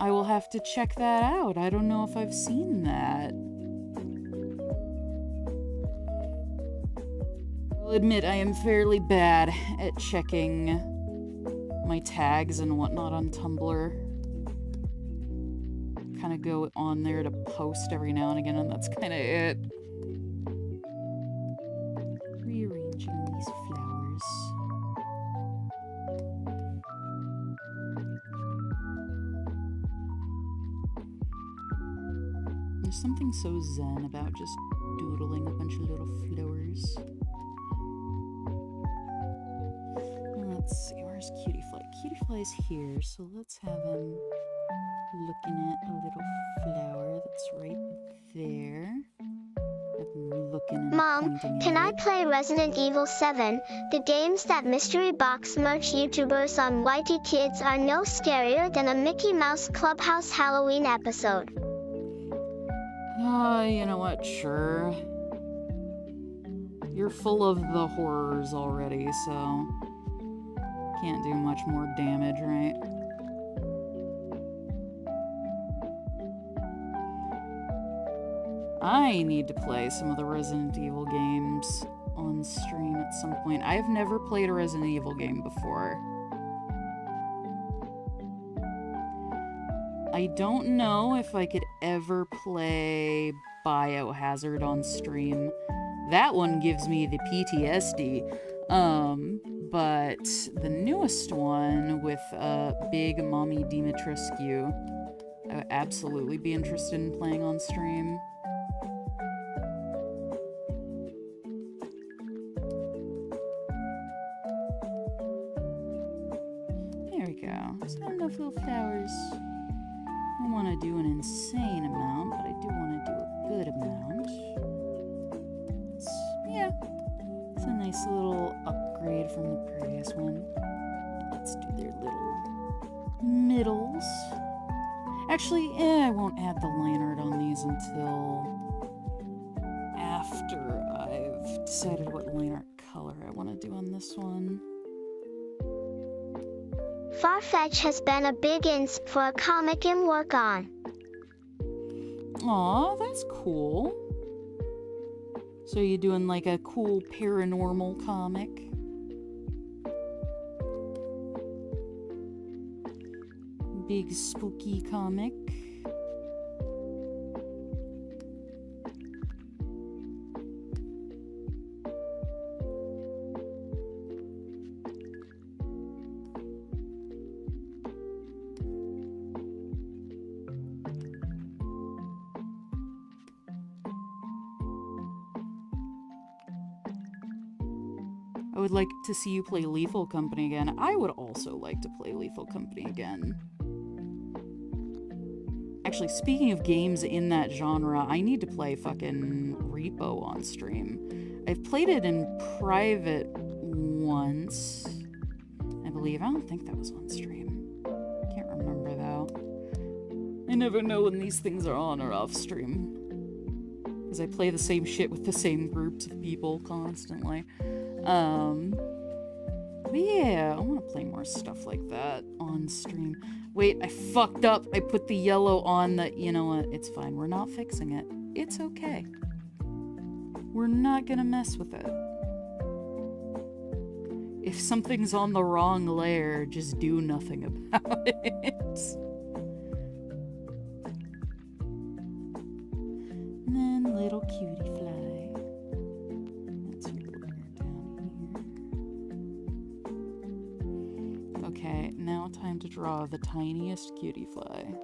I will have to check that out. I don't know if I've seen that. I'll admit I am fairly bad at checking my tags and whatnot on Tumblr. Kind of go on there to post every now and again, and that's kind of it. Rearranging these flowers. There's something so zen about just doodling a bunch of little flowers. Let's see, where's Cutiefly? Cutiefly's here, so let's have him looking at a little flower that's right there. Looking and Mom, pointing can at I it. play Resident Evil 7? The games that mystery box merch YouTubers on YT Kids are no scarier than a Mickey Mouse Clubhouse Halloween episode. You know what? Sure. You're full of the horrors already, so can't do much more damage, right? I need to play some of the Resident Evil games on stream at some point. I've never played a Resident Evil game before. I don't know if I could ever play Biohazard on stream. That one gives me the PTSD. But the newest one with Big Mommy Dimitrescu, I would absolutely be interested in playing on stream. There we go. It's not enough little flowers. I don't want to do an insane amount, but I do want to do a good amount. Yeah, it's a nice little upgrade from the previous one. Let's do their little middles. Actually, I won't add the line art on these until after I've decided what line art color I want to do on this one. Farfetch has been a big insp for a comic I'm work on. Aw, that's cool. So you doing like a cool paranormal comic? Big spooky comic? I would like to see you play Lethal Company again. I would also like to play Lethal Company again. Actually, speaking of games in that genre, I need to play fucking Repo on stream. I've played it in private once, I believe. I don't think that was on stream. Can't remember, though. I never know when these things are on or off stream, because I play the same shit with the same groups of people constantly. But yeah, I want to play more stuff like that on stream. Wait, I fucked up. I put the yellow on the... You know what? It's fine. We're not fixing it. It's okay. We're not gonna mess with it. If something's on the wrong layer, just do nothing about it. And then little Cutiefly. That's your layer down here. Okay, now time to draw the tiniest Cutiefly.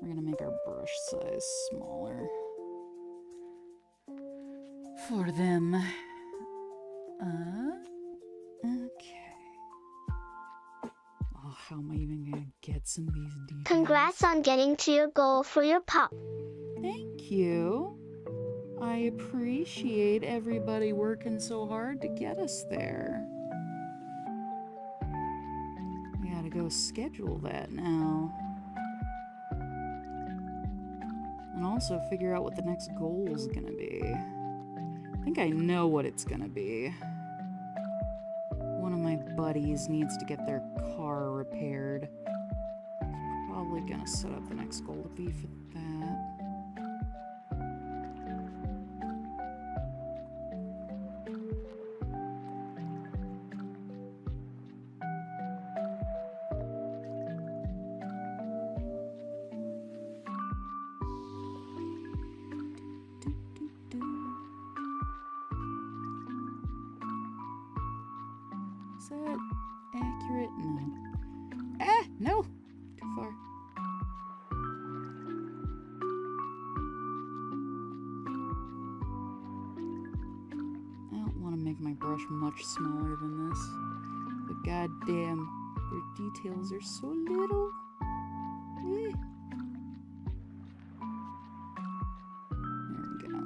We're gonna make our brush size smaller for them. Okay. Oh, how am I even gonna get some of these details? Congrats on getting to your goal for your pup. Thank you. I appreciate everybody working so hard to get us there. We gotta go schedule that now. And also figure out what the next goal is gonna be. I think I know what it's gonna be. One of my buddies needs to get their car repaired. Probably gonna set up the next goal to be for that. Is that accurate? No. Ah! No! Too far. I don't want to make my brush much smaller than this. But goddamn, their details are so little. Eh. There we go.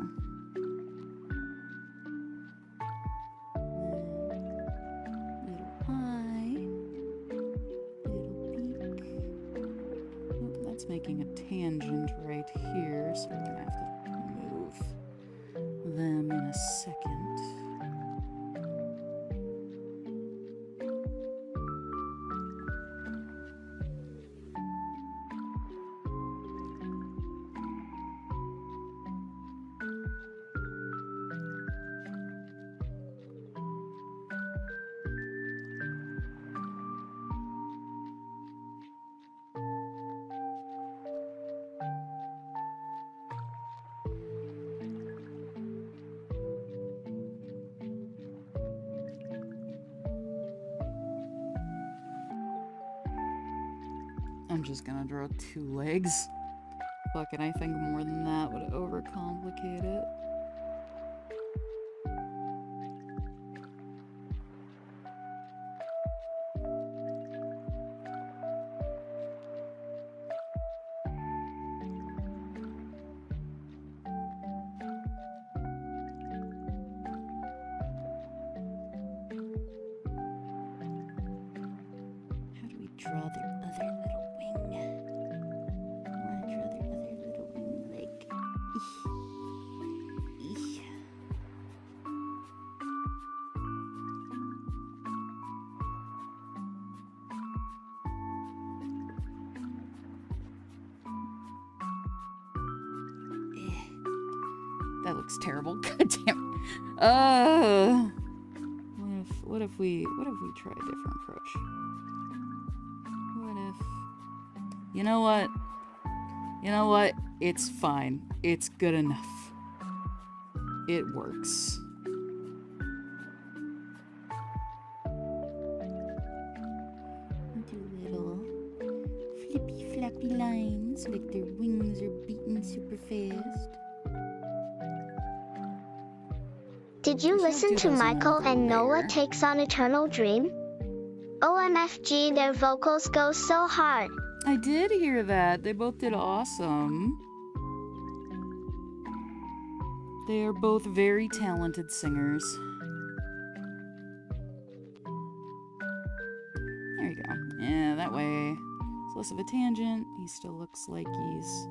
Little eye. Little beak. Oh, that's making a tangent right here, so we're gonna have to move them in a second. I'm just gonna draw 2 legs. Fucking, I think more than that would overcomplicate it. How do we draw their other little wing? I want to draw their other little wing, like. Eesh. That looks terrible. God damn it. What if we try a different approach? What if... You know what? You know what? It's fine. It's good enough. It works. Do little flippy flappy lines like their wings are beating super fast. Did you listen to Michael and Noah later. Takes on Eternal Dream? OMFG, their vocals go so hard. I did hear that. They both did awesome. They are both very talented singers. There you go. Yeah, that way it's less of a tangent. He still looks like he's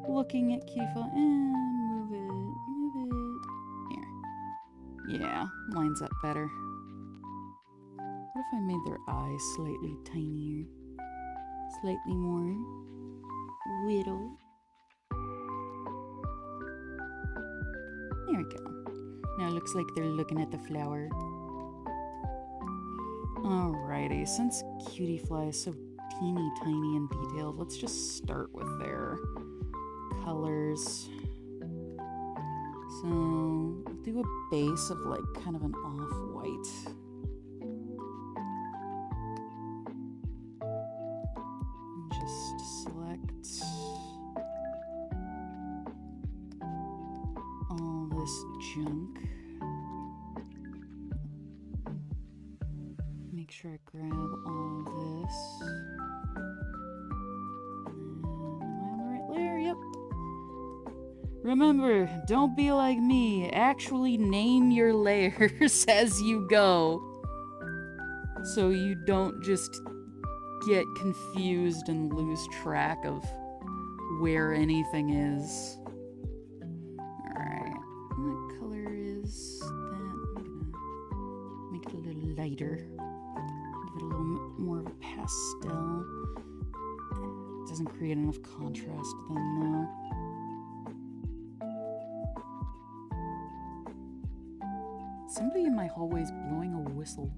looking at Cutiefly. Move it. Here. Yeah, lines up better. What if I made their eyes slightly tinier? Slightly more little. There we go. Now it looks like they're looking at the flower. Alrighty, since Cutiefly is so teeny tiny and detailed, let's just start with their colors. So we'll do a base of like kind of an off-white. Just select all this junk. Make sure I grab all this. And am I on the right layer? Yep. Remember, don't be like me. Actually name your layers as you go, so you don't just get confused and lose track of where anything is. Alright, what color is that? I'm gonna make it a little lighter. Give it a little more of a pastel. It doesn't create enough contrast then, though. Somebody in my hallway is blowing a whistle.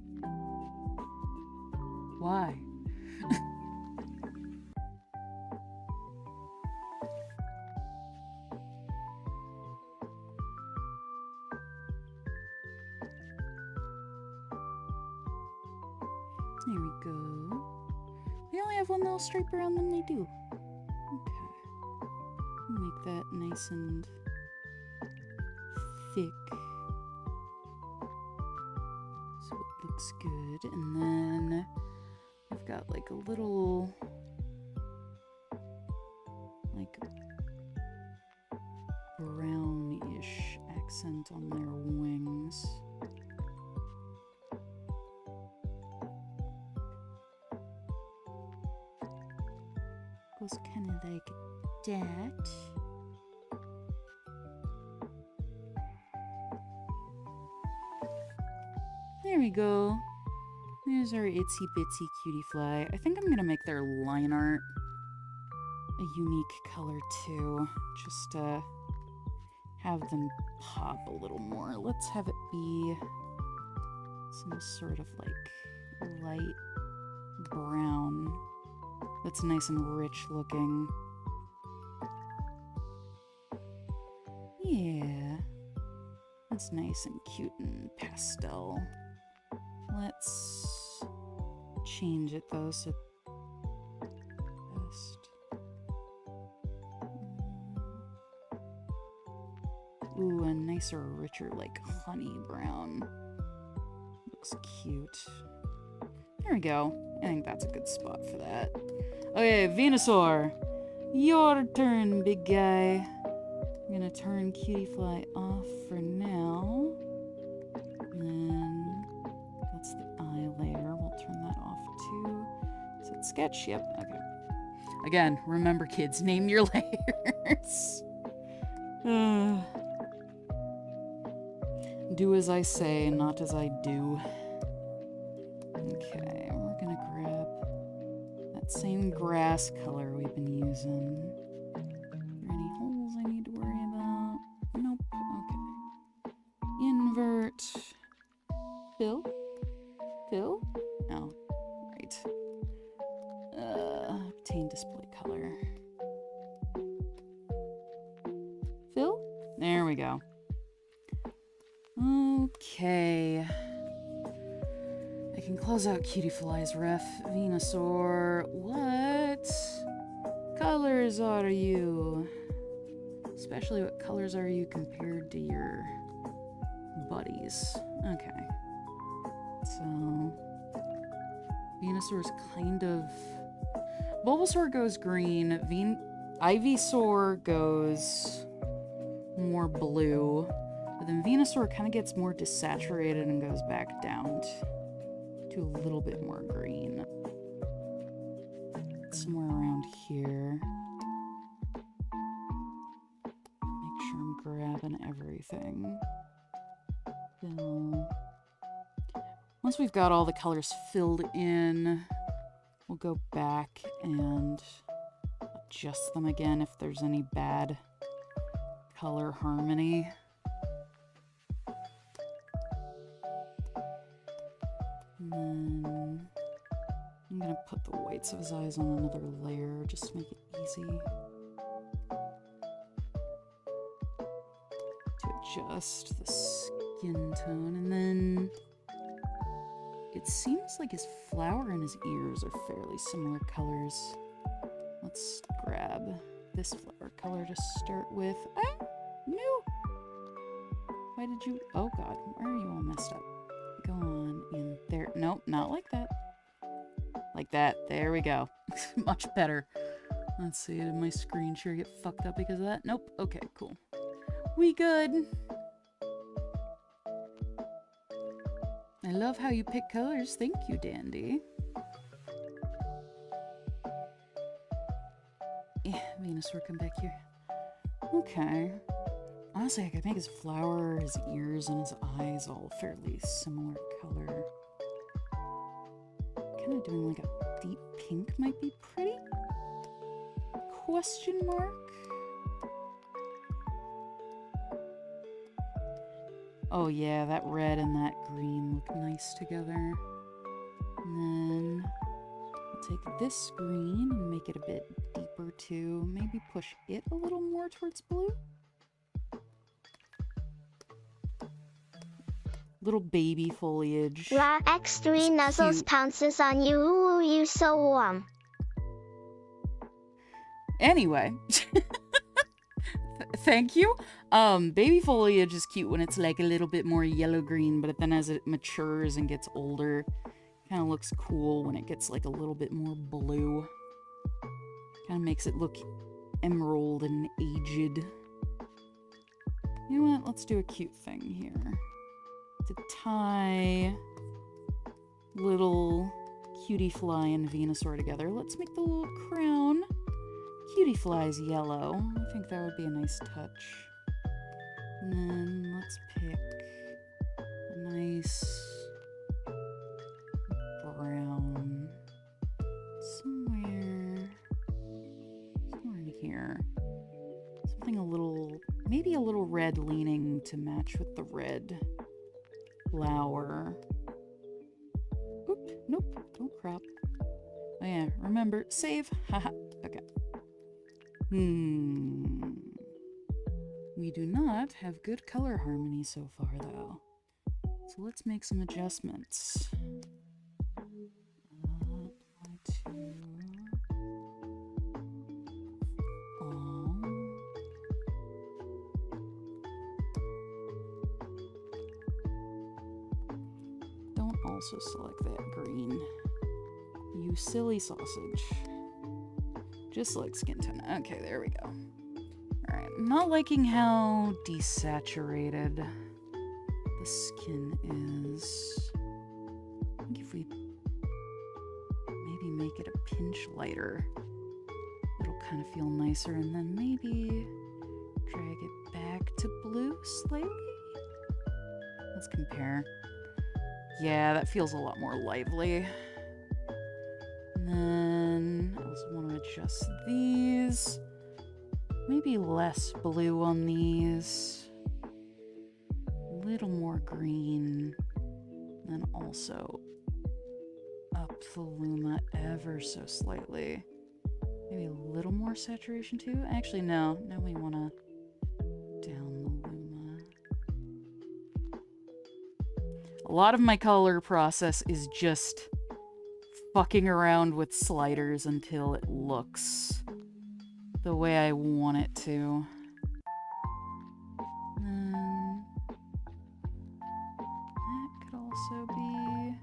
Why? There we go. They only have one little stripe around them, they do. Okay. Make that nice and thick. So it looks good. And then I've got like a little, like, brownish accent on their wings. Goes kind of like that. There we go. There's our itsy bitsy Cutiefly. I think I'm gonna make their line art a unique color too. Just to have them pop a little more. Let's have it be some sort of like light brown that's nice and rich looking. Yeah, that's nice and cute and pastel. Let's change it though, so best. Ooh, a nicer, richer, like honey brown. Looks cute. There we go. I think that's a good spot for that. Okay, Venusaur, your turn, big guy. I'm gonna turn Cutiefly off for now. And then that's the eye layer. We'll turn that off too. Is it sketch? Yep. Okay. Again, remember, kids, name your layers. Do as I say, not as I do. Okay, we're gonna grab that same grass color we've been using. Are there any holes I need to worry about? Nope. Okay. Invert. Fill? Fill? No. Right. Obtain display color. Fill? There we go. Okay. I can close out Cutiefly's ref. Venusaur, what colors are you? Especially what colors are you compared to your buddies? Okay. So, Venusaur's kind of... Bulbasaur goes green. Ivysaur goes more blue. But then Venusaur kind of gets more desaturated and goes back down to a little bit more green. Somewhere around here. Make sure I'm grabbing everything. Fill. Once we've got all the colors filled in, we'll go back and adjust them again if there's any bad color harmony. And then I'm gonna put the whites of his eyes on another layer just to make it easy to adjust the skin tone. And then it seems like his flower and his ears are fairly similar colors. Let's grab this flower color to start with. Ah! No! Why did you... Oh god, why are you all messed up? Go on in there. Nope, not like that. Like that. There we go. Much better. Let's see, did my screen share get fucked up because of that? Nope. Okay, cool. We good. I love how you pick colors. Thank you, Dandy. Yeah, Venusaur, come back here. Okay. Honestly, I could make his flower, his ears, and his eyes all fairly similar color. Kind of doing like a deep pink might be pretty? Question mark? Oh yeah, that red and that green look nice together. And then I'll take this green and make it a bit deeper too. Maybe push it a little more towards blue. Little baby foliage. La X3 It's nuzzles cute. pounces on you. Ooh, you so warm. Anyway. Thank you. Baby foliage is cute when it's like a little bit more yellow-green, but then as it matures and gets older, kind of looks cool when it gets like a little bit more blue. Kind of makes it look emerald and aged. You know what? Let's do a cute thing here. To tie little Cutiefly and Venusaur together, let's make the little crown. Cutiefly's yellow. I think that would be a nice touch. And then let's pick a nice brown somewhere in here. Something a little, maybe a little red leaning to match with the red flower. Oop, nope, don't crop. Oh yeah, remember, save. Haha, okay. We do not have good color harmony so far, though. So let's make some adjustments. Apply to all. Don't also select that green. You silly sausage. Just like skin tone. Okay, there we go. Alright, I'm not liking how desaturated the skin is. I think if we maybe make it a pinch lighter, it'll kind of feel nicer, and then maybe drag it back to blue slightly. Let's compare. Yeah, that feels a lot more lively. And then I also want to adjust these. Maybe less blue on these. A little more green. And then also up the Luma ever so slightly. Maybe a little more saturation too. Actually, no. Now we want to down the Luma. A lot of my color process is just fucking around with sliders until it looks the way I want it to. That could also be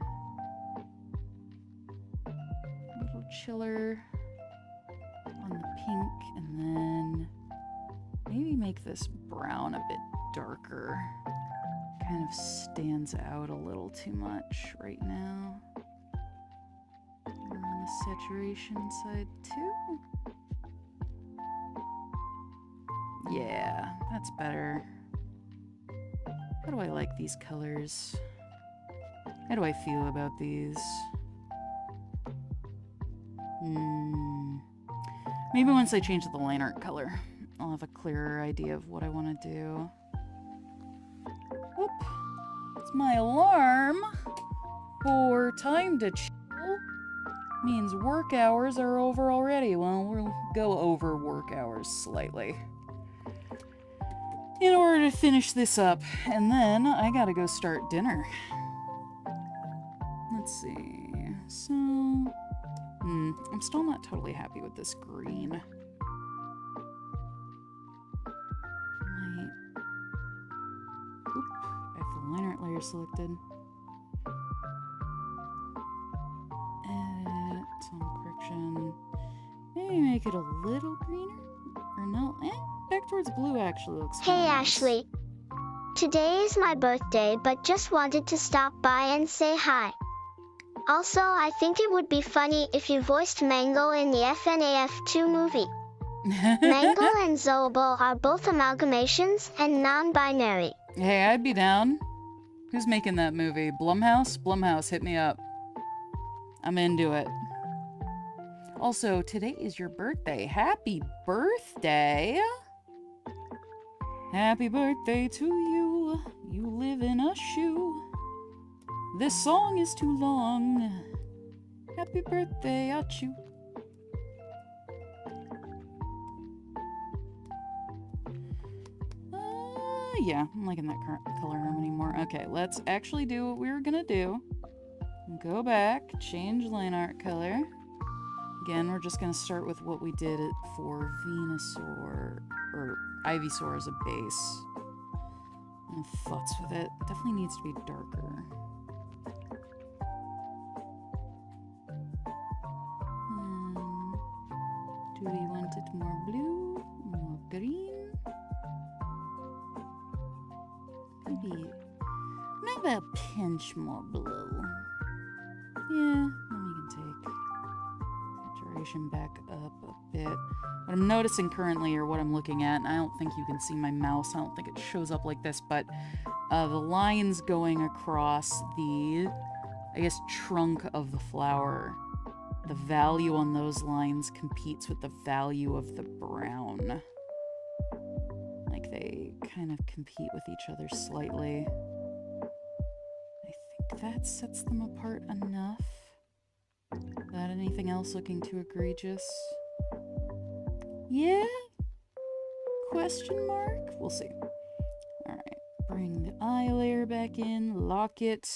a little chiller on the pink, and then maybe make this brown a bit darker. Kind of stands out a little too much right now. On the saturation side too. Yeah, that's better. How do I like these colors? How do I feel about these? Maybe once I change the line art color, I'll have a clearer idea of what I want to do. Whoop. It's my alarm for time to chill. Means work hours are over already. Well, we'll go over work hours slightly in order to finish this up, and then I gotta go start dinner. Let's see. So, I'm still not totally happy with this green. Oop, I have the line art layer selected. Edit, tone correction. Maybe make it a little greener? Or no? Back towards blue actually looks Hey nice. Ashley. Today is my birthday, but just wanted to stop by and say hi. Also, I think it would be funny if you voiced Mango in the FNAF 2 movie. Mango and Zobo are both amalgamations and non-binary. Hey, I'd be down. Who's making that movie? Blumhouse? Blumhouse, hit me up. I'm into it. Also, today is your birthday. Happy birthday! Happy birthday to you. You live in a shoe. This song is too long. Happy birthday, Achu. Yeah, I'm liking that color harmony more. Okay, let's actually do what we were gonna do. Go back, change line art color. Again, we're just gonna start with what we did for Venusaur, or Ivysaur as a base. And thoughts with it. Definitely needs to be darker. Do we want it more blue? More green? Maybe a pinch more blue. Yeah, then we can take saturation back up a bit. What I'm noticing currently, or what I'm looking at, and I don't think you can see my mouse, I don't think it shows up like this, but the lines going across the, I guess, trunk of the flower, the value on those lines competes with the value of the brown. Like they kind of compete with each other slightly. I think that sets them apart enough. Without anything else looking too egregious. Yeah? Question mark? We'll see. Alright, bring the eye layer back in, lock it.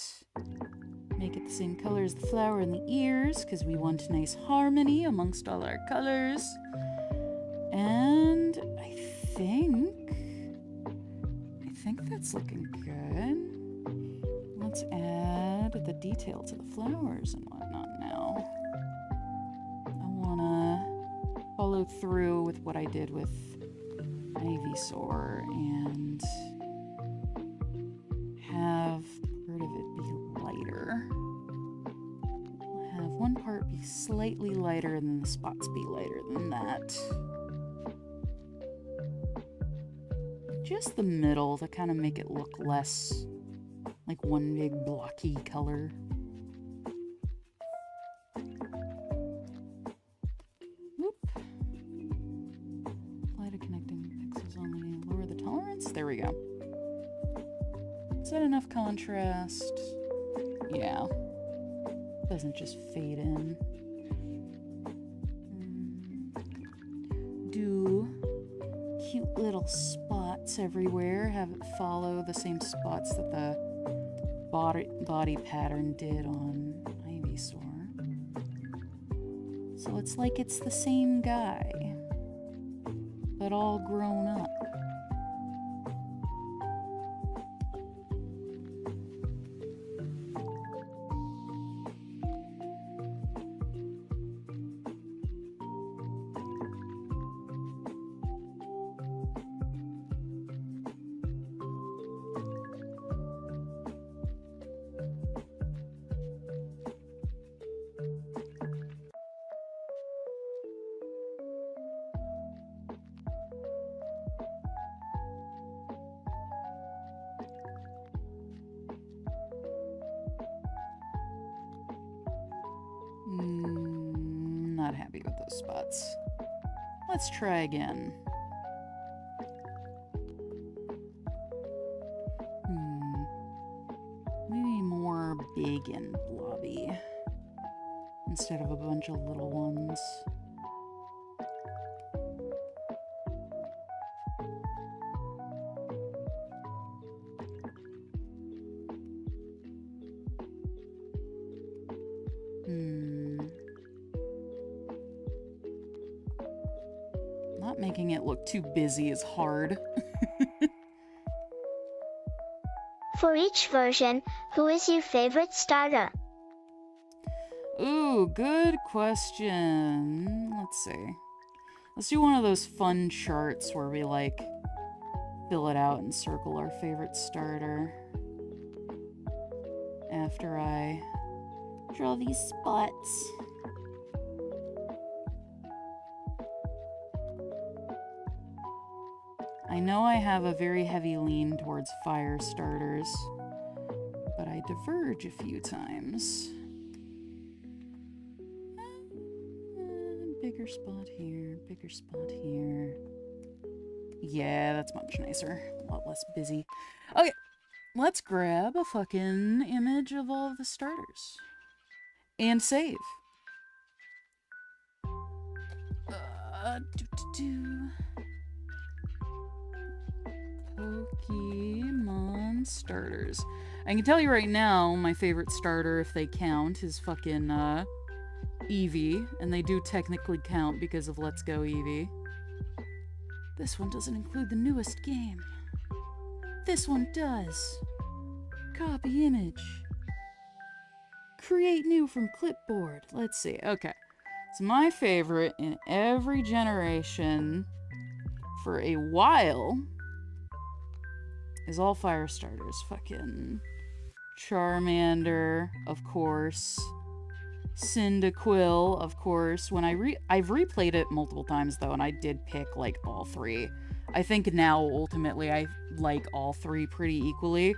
Make it the same color as the flower and the ears, because we want nice harmony amongst all our colors. And I think that's looking good. Let's add the detail to the flowers and whatnot now. I want to follow through with what I did with Ivysaur and have part of it be lighter. We'll have one part be slightly lighter and then the spots be lighter than that. Just the middle to kind of make it look less like one big blocky color. Whoop. Apply to connecting pixels only. Lower the tolerance. There we go. Is that enough contrast? Yeah. Doesn't just fade in. Do cute little spots everywhere. Have it follow the same spots that the body pattern did on Ivysaur. So it's like it's the same guy, but all grown up. Not happy with those spots. Let's try again. Maybe more big and blobby instead of a bunch of little ones. Not making it look too busy is hard. For each version, who is your favorite starter? Ooh, good question. Let's see. Let's do one of those fun charts where we like fill it out and circle our favorite starter. After I draw these spots. I know I have a very heavy lean towards fire starters, but I diverge a few times. Bigger spot here, bigger spot here. Yeah, that's much nicer. A lot less busy. Okay, let's grab a fucking image of all of the starters. And save. Pokemon starters. I can tell you right now, my favorite starter, if they count, is fucking Eevee. And they do technically count because of Let's Go Eevee. This one doesn't include the newest game. This one does. Copy image. Create new from clipboard. Let's see. Okay. So my favorite in every generation for a while is all fire starters. Fucking Charmander, of course. Cyndaquil, of course. When I've replayed it multiple times though, and I did pick like all three. I think now ultimately I like all three pretty equally.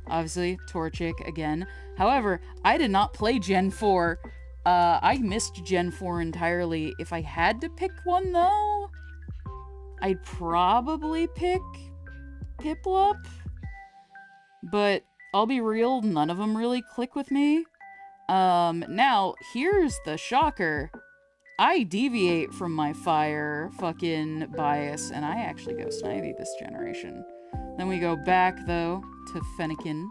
Obviously, Torchic again. However, I did not play Gen 4. I missed Gen 4 entirely. If I had to pick one though, I'd probably pick Piplup. But I'll be real, none of them really click with me. Now, here's the shocker. I deviate from my fire fucking bias, and I actually go Snivy this generation. Then we go back, though, to Fennekin.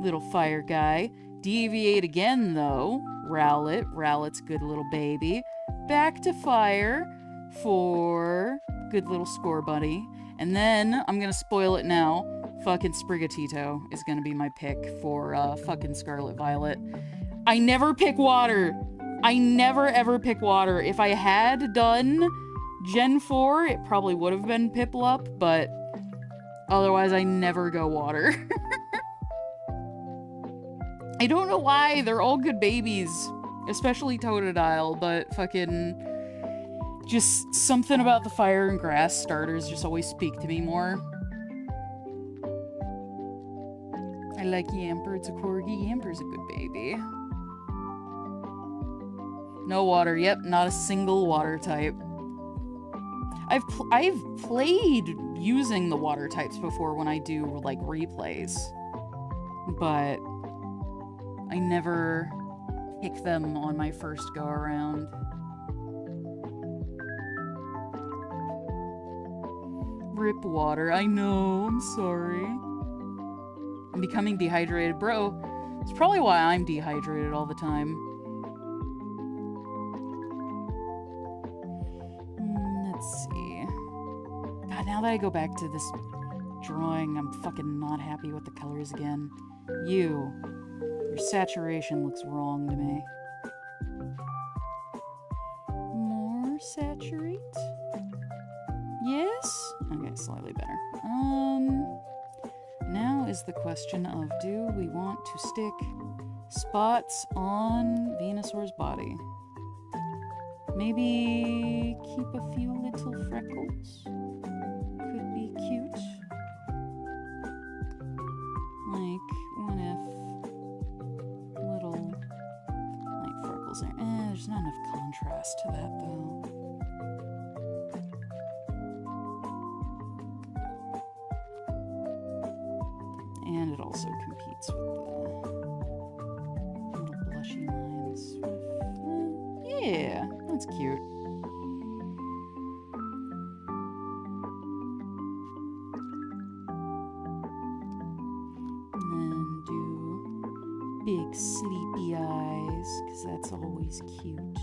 Little fire guy. Deviate again, though. Rowlet. Rowlet's good little baby. Back to fire for good little score buddy. And then, I'm gonna spoil it now, fucking Sprigatito is gonna be my pick for fucking Scarlet Violet. I never pick water. I never ever pick water. If I had done Gen 4, it probably would have been Piplup, but otherwise I never go water. I don't know why, they're all good babies, especially Totodile, but fucking just something about the fire and grass starters just always speak to me more. I like Yamper, it's a corgi. Yamper's a good baby. No water, yep, not a single water type. I've played using the water types before when I do, like, replays. But I never pick them on my first go-around. Rip water, I know, I'm sorry. I'm becoming dehydrated. Bro, it's probably why I'm dehydrated all the time. Let's see. God, now that I go back to this drawing, I'm fucking not happy with the colors again. Your saturation looks wrong to me. More saturate? Yes? Okay, slightly better. Now is the question of, do we want to stick spots on Venusaur's body? Maybe keep a few little freckles? Could be cute. Like, what if little, like, freckles there? There's not enough contrast to that, though. And it also competes with the little blushy lines. Yeah, that's cute. And then do big sleepy eyes, because that's always cute.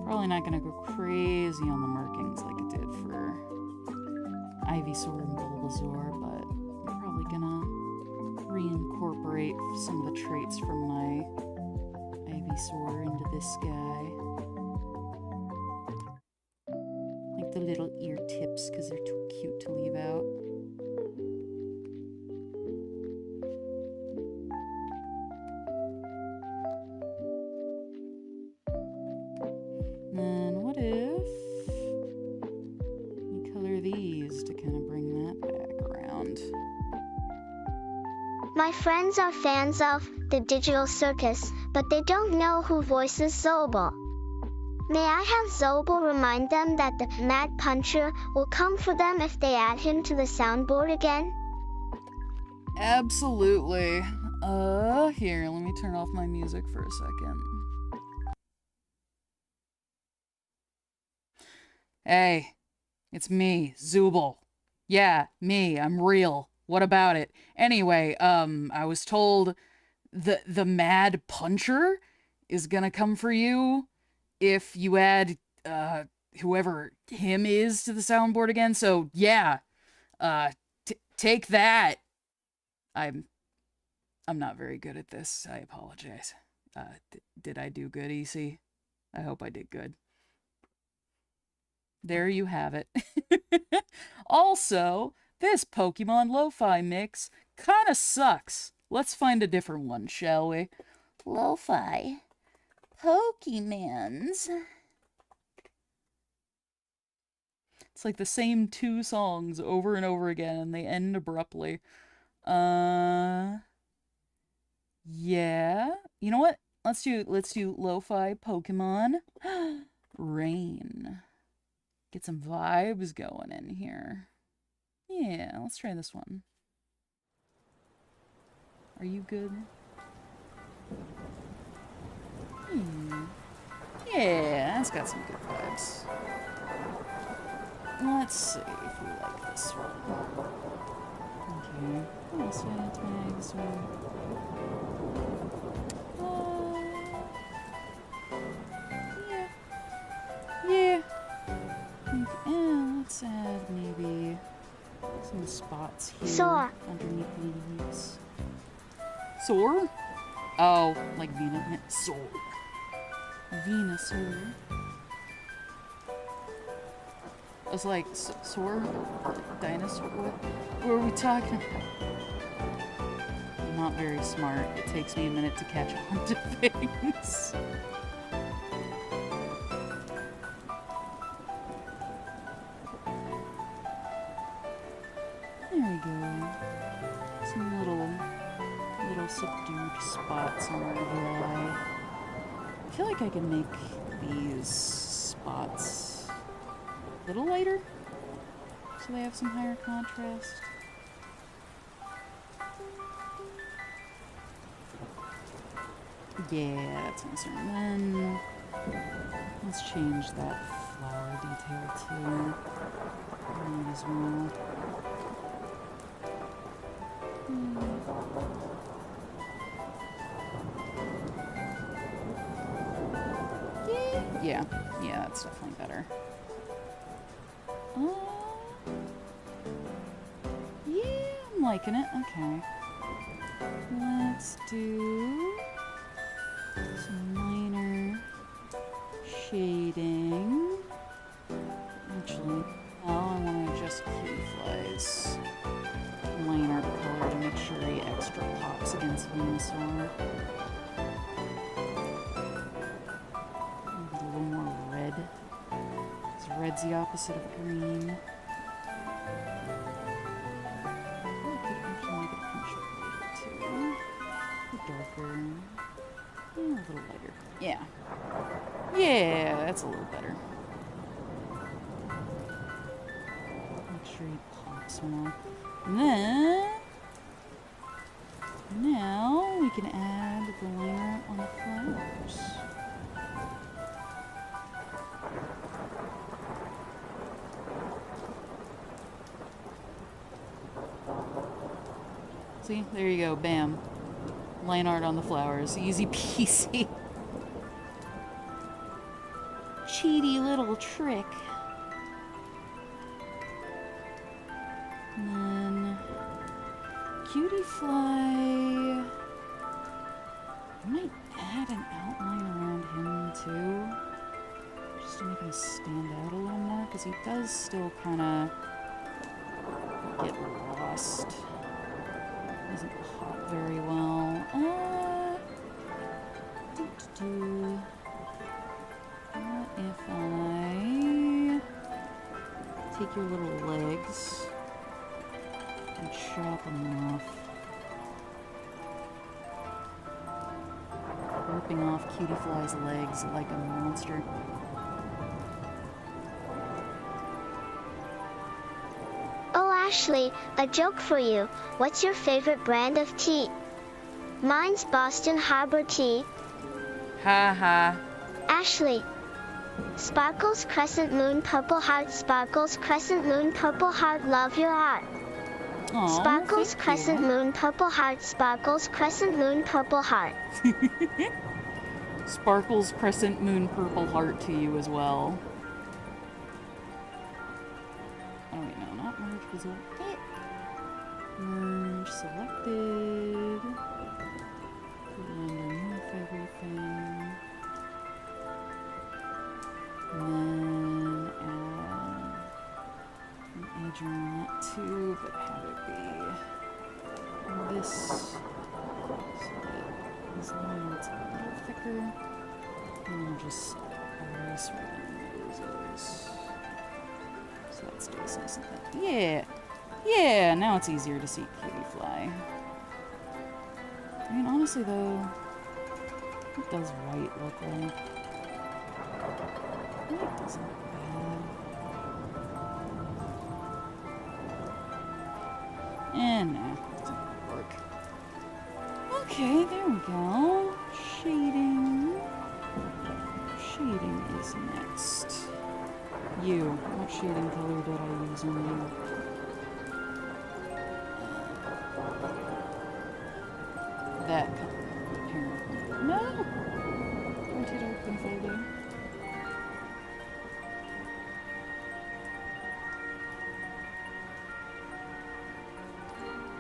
Probably not gonna go crazy on the markings like it did for Ivysaur and Bulbasaur, but I'm probably gonna reincorporate some of the traits from my Ivysaur into this guy. Like the little ear tips, because they're too cute to leave out. Then what if we color these to kind of bring that back around? My friends are fans of the Digital Circus, but they don't know who voices Zobel. May I have Zobel remind them that the Mad Puncher will come for them if they add him to the soundboard again? Absolutely. Here, let me turn off my music for a second. Hey, it's me, Zooble. Yeah, me, I'm real. What about it? Anyway, I was told the Mad Puncher is gonna come for you if you add, whoever him is to the soundboard again, so yeah. Take that. I'm not very good at this. I apologize. Did I do good, EC? I hope I did good. There you have it. Also, this Pokemon Lo-Fi mix kinda sucks. Let's find a different one, shall we? Lo-Fi. Pokemons. It's like the same two songs over and over again, and they end abruptly. Yeah. You know what? Let's do lo-fi Pokemon. Rain. Get some vibes going in here. Yeah, let's try this one. Are you good? Yeah, that's got some good vibes. Let's see if we like this one. Okay. Oh, so let's try this one. Yeah. Let's add maybe some spots here Soar. underneath the leaves. Soar? Oh, like Venus. Soar. Venusaur. I was like, soar? Dinosaur? What are we talking about? I'm not very smart. It takes me a minute to catch on to things. There we go. Some little subdued spots on our eye. I feel like I can make these spots a little lighter so they have some higher contrast. Yeah, that's nicer. And then let's change that flower detail too. Might as well. Yeah, that's definitely better. Yeah, I'm liking it. Okay. Let's do some minor shading. Actually, I want to adjust Cutiefly's line art color to make sure he extra pops against Venusaur. A little more red. Because red's the opposite of green. Darker. A little lighter. Yeah. Yeah, that's a little better. Make sure he pops more. And then... now we can add the liner on the flowers. See? There you go. Bam. Line art on the flowers. Easy peasy. Cheaty little trick. And then Cutiefly. I might add an outline around him too. Just to make him stand out a little more, because he does still kind of get lost. Doesn't pop very well. What if I take your little legs and chop them off? Ripping off Cutiefly's legs like a monster. Oh, Ashley, a joke for you. What's your favorite brand of tea? Mine's Boston Harbor tea. Ha ha. Ashley. Sparkles crescent moon purple heart. Sparkles crescent moon purple heart. Love your art. Aw, Sparkles thank crescent you. moon purple heart. Sparkles crescent moon purple heart. Sparkles crescent moon purple heart to you as well. Oh wait, no, not merge result. Merge selected. And remove everything. And then add an edge on that too, but have it be this so that this line's a little thicker. And I'll just erase those. So that stays nice and thick. Yeah! Yeah! Now it's easier to see Cutiefly. I mean, honestly though, what does white look like? It doesn't look bad. And nah, it doesn't work. Okay, there we go. Shading. Shading is next. You. What shading color did I use on you? That color, apparently. No! Printed open folder.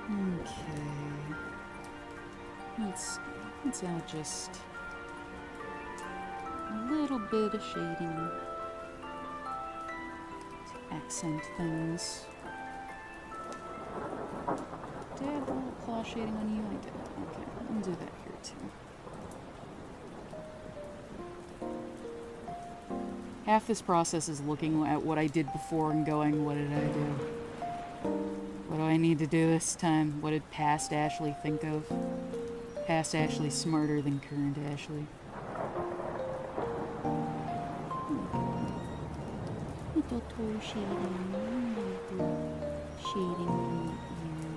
Okay. Let's see. Let's add just a little bit of shading to accent things. Did I add the little claw shading on you? I did. Okay, I'll do that here too. Half this process is looking at what I did before and going, what did I do? What do I need to do this time? What did past Ashley think of? Past Ashley's smarter than current Ashley. Little toe shading. Little shading on the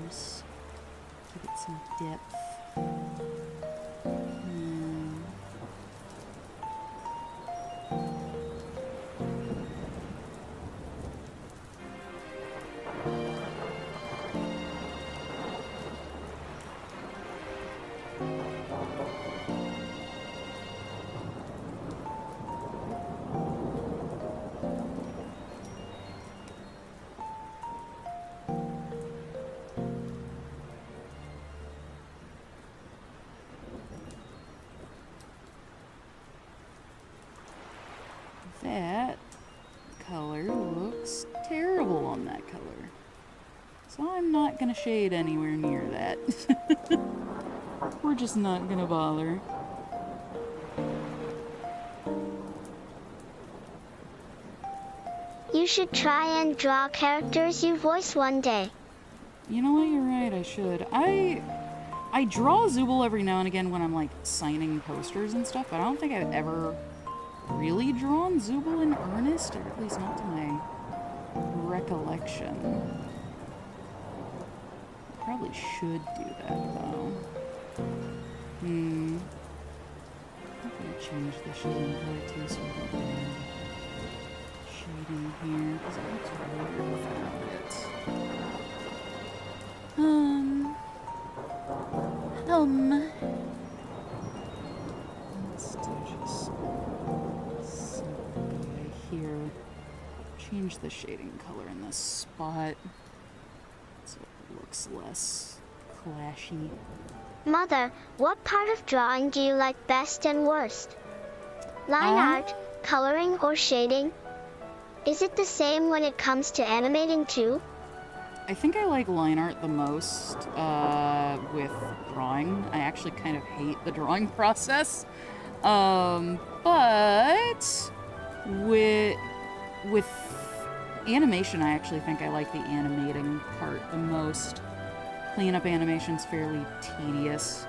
ears. Give it some depth. That color looks terrible on that color. So I'm not gonna shade anywhere near that. We're just not gonna bother. You should try and draw characters you voice one day. You know what, you're right, I should. I draw Zooble every now and again when I'm like signing posters and stuff, but I don't think I've ever really drawn Zooble in earnest, or at least not to my recollection. Probably should do that though. I'm gonna change the shading color too so we don't have shading here, because it looks weird without it. Let's do just something right here. Change the shading color in this spot so it looks less clashy. Mother, what part of drawing do you like best and worst? Line art, coloring, or shading? Is it the same when it comes to animating too? I think I like line art the most with drawing. I actually kind of hate the drawing process. But with animation, I actually think I like the animating part the most. Cleanup animation's fairly tedious.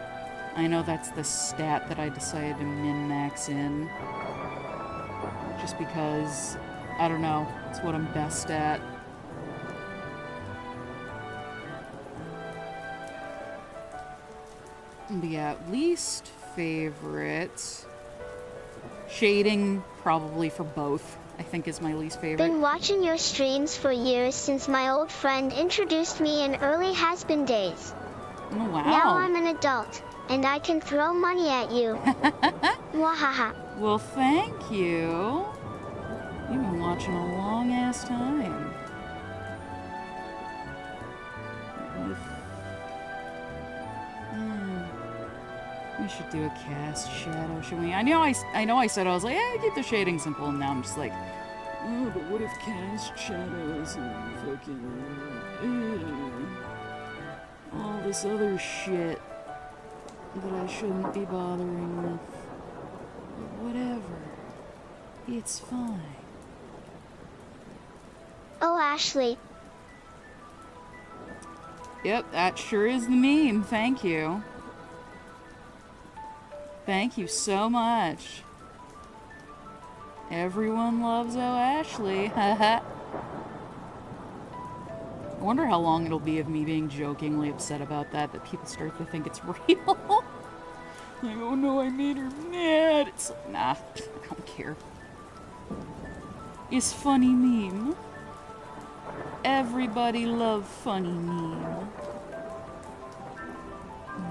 I know that's the stat that I decided to min-max in. Just because, I don't know, it's what I'm best at. But yeah, least favorite. Shading, probably for both, I think is my least favorite. Been watching your streams for years since my old friend introduced me in early has-been days. Oh, wow. Now I'm an adult, and I can throw money at you. Wahaha. Well, thank you. You've been watching a long-ass time. We should do a cast shadow, should we? I know I said I was like, yeah, keep the shading simple, and now I'm just like, oh, but what if cast shadows and fucking all this other shit that I shouldn't be bothering with? But whatever. It's fine. Oh, Ashley. Yep, that sure is the meme. Thank you. Thank you so much. Everyone loves Oh Ashley. Haha. I wonder how long it'll be of me being jokingly upset about that people start to think it's real. Like, oh no, I made her mad. It's like, nah, I don't care. It's funny meme. Everybody love funny meme.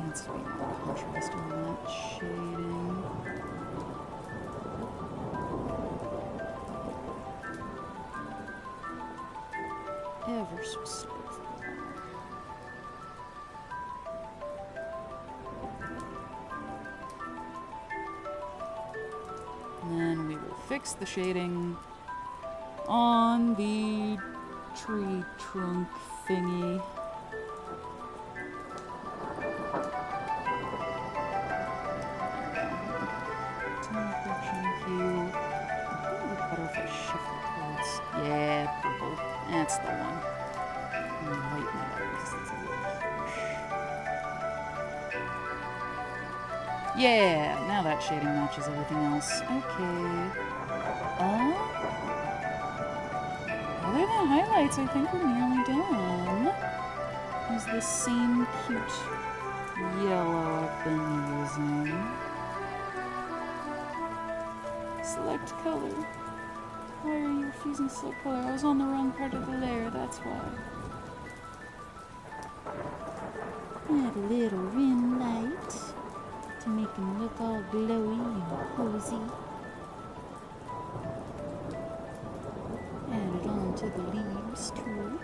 Needs to be more contrast on that shading. Ever so slightly. And then we will fix the shading on the tree trunk thingy. Yeah, purple. That's the one. Lighten it up because it's a little harsh. Yeah, now that shading matches everything else. Okay. Other than highlights, I think we're nearly done. Use the same cute yellow I've been using. Select color. Why are you refusing select color? I was on the wrong part of the layer, that's why. Add a little rim light to make him look all glowy and cozy. Add it onto the leaves too.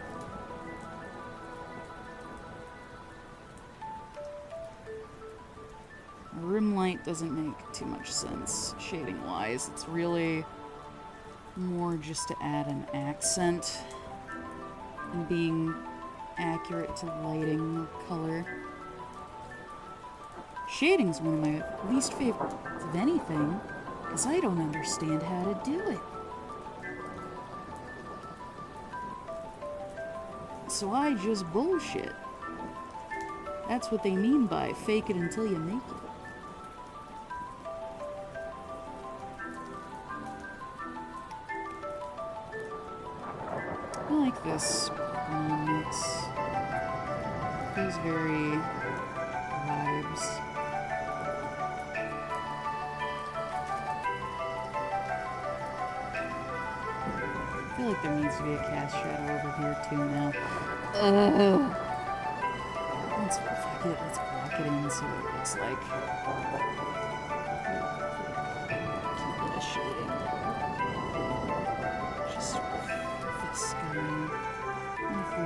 A rim light doesn't make too much sense shading wise. It's really more just to add an accent and being accurate to lighting the color. Shading's one of my least favorites of anything because I don't understand how to do it. So I just bullshit. That's what they mean by fake it until you make it. I like this mix. Feels very vibes. I feel like there needs to be a cast shadow over here too now. Let's block it in so it looks like cute bit of shading. Just this guy. If we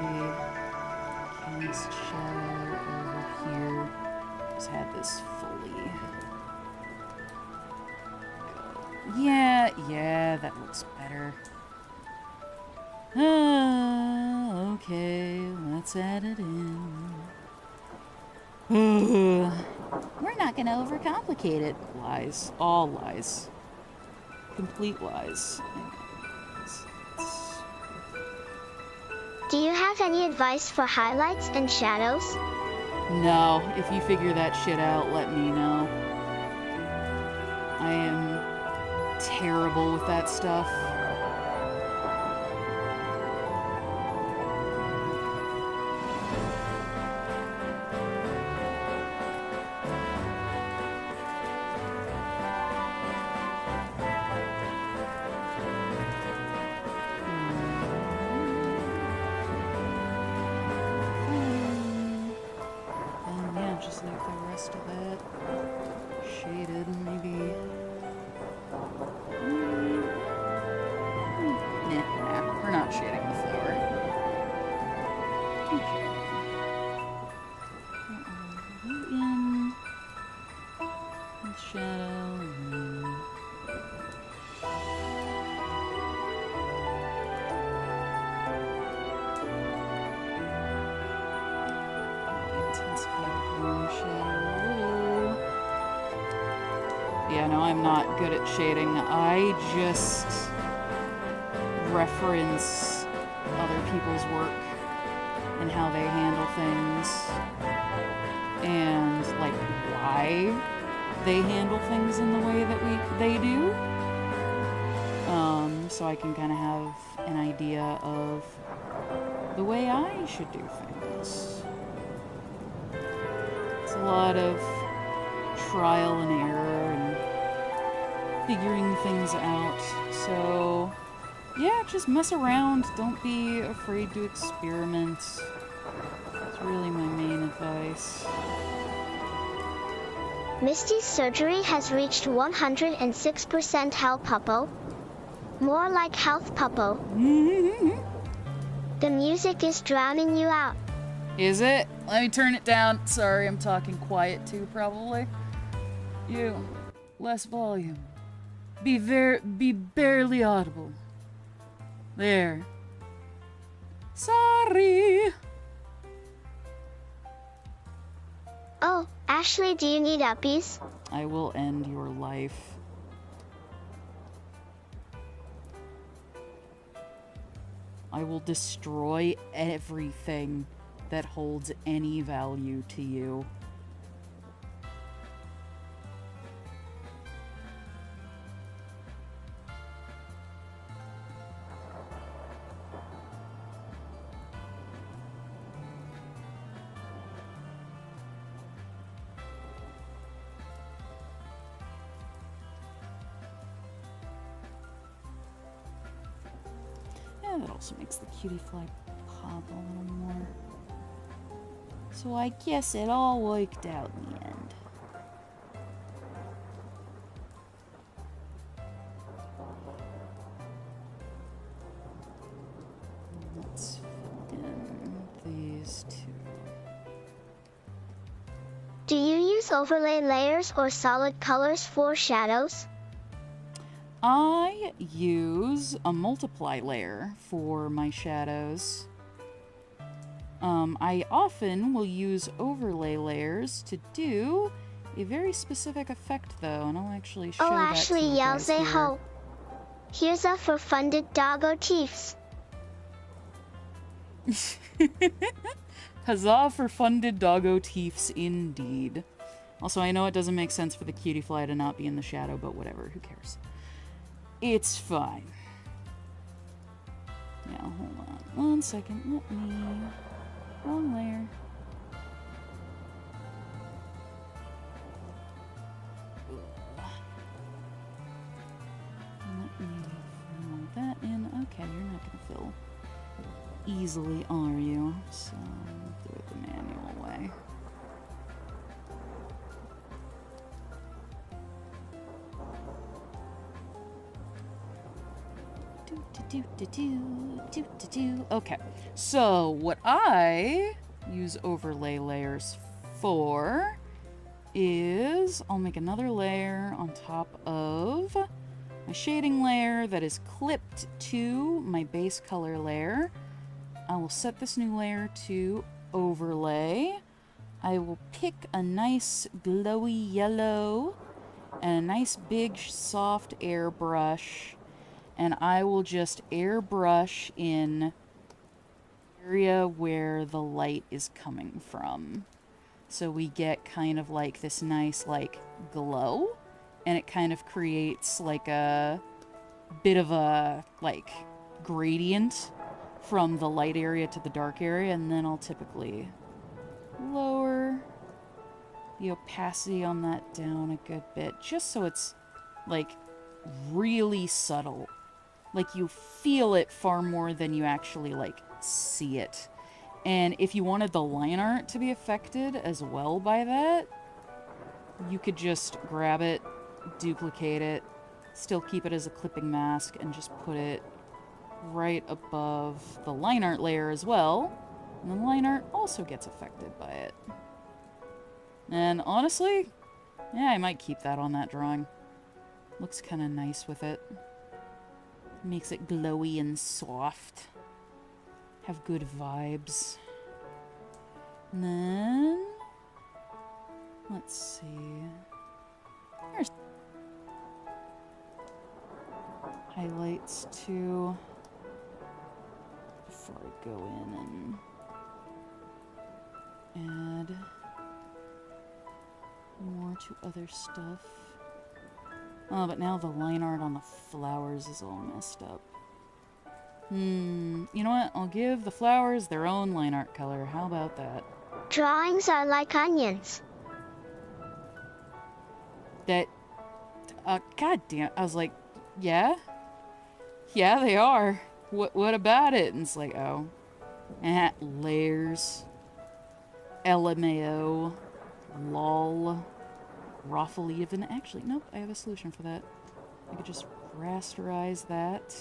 cast shadow over here, just had this fully go. Yeah, that looks better. Okay, let's add it in. We're not gonna overcomplicate it. Lies. All lies. Complete lies. Do you have any advice for highlights and shadows? No, if you figure that shit out, let me know. I am terrible with that stuff. Just leave the rest of that shaded, maybe. Nah, we're not shading the floor. Okay. You in with shadow. Yeah, no, I'm not good at shading. I just reference other people's work and how they handle things and like why they handle things in the way that they do. So I can kind of have an idea of the way I should do things. It's a lot of trial and error and figuring things out. So yeah, just mess around. Don't be afraid to experiment. It's really my main advice. Misty's surgery has reached 106% health, puppo. More like health, puppo. The music is drowning you out. Is it? Let me turn it down. Sorry, I'm talking quiet too, probably. You, less volume. Be barely audible. There. Sorry. Oh, Ashley, do you need uppies? I will end your life. I will destroy everything that holds any value to you. Yeah, that also makes the Cutiefly pop a little more. So I guess it all worked out in the end. Let's fill in these two. Do you use overlay layers or solid colors for shadows? I use a multiply layer for my shadows. I often will use overlay layers to do a very specific effect, though, and I'll actually show that to Ashley, you yell guys say here. ho. Here's a for funded doggo teeths. Huzzah for funded doggo teeths, indeed. Also, I know it doesn't make sense for the Cutiefly to not be in the shadow, but whatever, who cares? It's fine. Now, hold on 1 second. Let me... Wrong layer. Let me fill that in. Okay, you're not going to fill easily, are you? So, do it the manual way. Okay, so what I use overlay layers for is I'll make another layer on top of my shading layer that is clipped to my base color layer. I will set this new layer to overlay. I will pick a nice glowy yellow and a nice big soft airbrush, and I will just airbrush in the area where the light is coming from. So we get kind of like this nice like glow, and it kind of creates like a bit of a like gradient from the light area to the dark area, and then I'll typically lower the opacity on that down a good bit, just so it's like really subtle. Like you feel it far more than you actually like see it. And if you wanted the line art to be affected as well by that, you could just grab it, duplicate it, still keep it as a clipping mask, and just put it right above the line art layer as well. And the line art also gets affected by it. And honestly, yeah, I might keep that on that drawing. Looks kind of nice with it. Makes it glowy and soft. Have good vibes. And then... let's see... There's highlights too. Before I go in and add more to other stuff. Oh, but now the line art on the flowers is all messed up. You know what? I'll give the flowers their own line art color. How about that? Drawings are like onions. That... God damn. I was like, yeah? Yeah, they are. What about it? And it's like, oh. Layers. LMAO. LOL. Raffle even. Actually, nope, I have a solution for that. I could just rasterize that.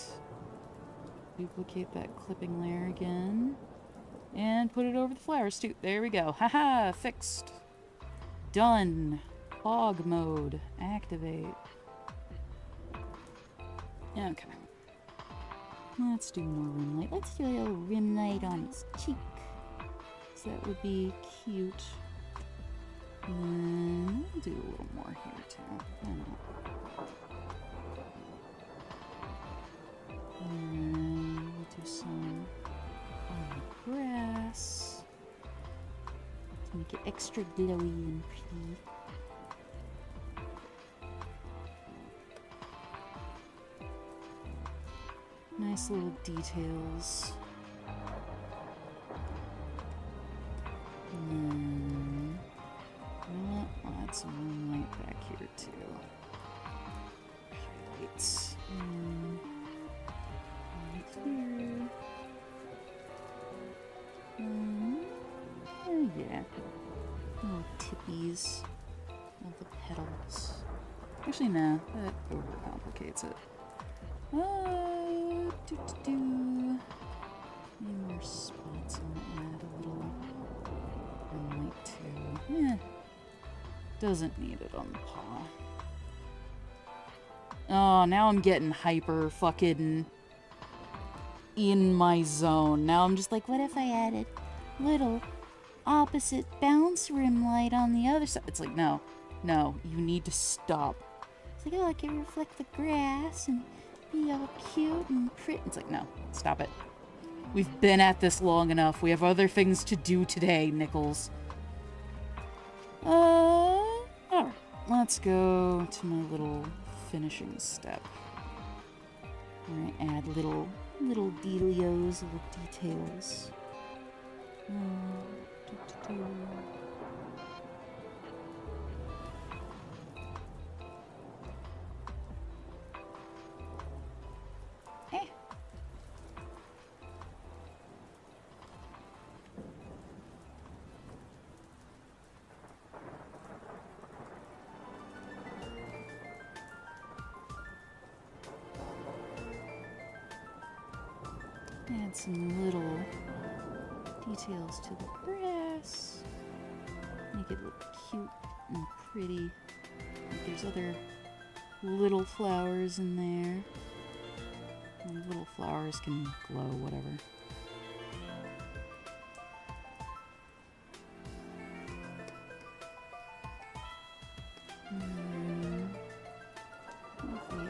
Duplicate that clipping layer again. And put it over the flowers too. There we go. Haha, fixed. Done. Fog mode. Activate. Okay. Let's do more rim light. Let's do a little rim light on his cheek. So that would be cute. And then we'll do a little more here too. Why not? And then we'll do some on the grass to make it extra glowy and pretty. Nice little details. And then, you know what? I'll add some rim light back here too. Highlights. Right here. Oh yeah. Little tippies of the petals. Actually, nah, that overcomplicates it. Any more spots? I'll add a little rim light too. Doesn't need it on the paw. Oh, now I'm getting hyper fucking in my zone. Now I'm just like, what if I added little opposite bounce rim light on the other side? It's like, no, you need to stop. It's like, oh, I can reflect the grass and be all cute and pretty. It's like, no, stop it. We've been at this long enough. We have other things to do today, Nichols. Alright. Let's go to my little finishing step. Alright, add little dealios, little details. Add some little details to the grass. Make it look cute and pretty. Like there's other little flowers in there. And little flowers can glow, whatever. If we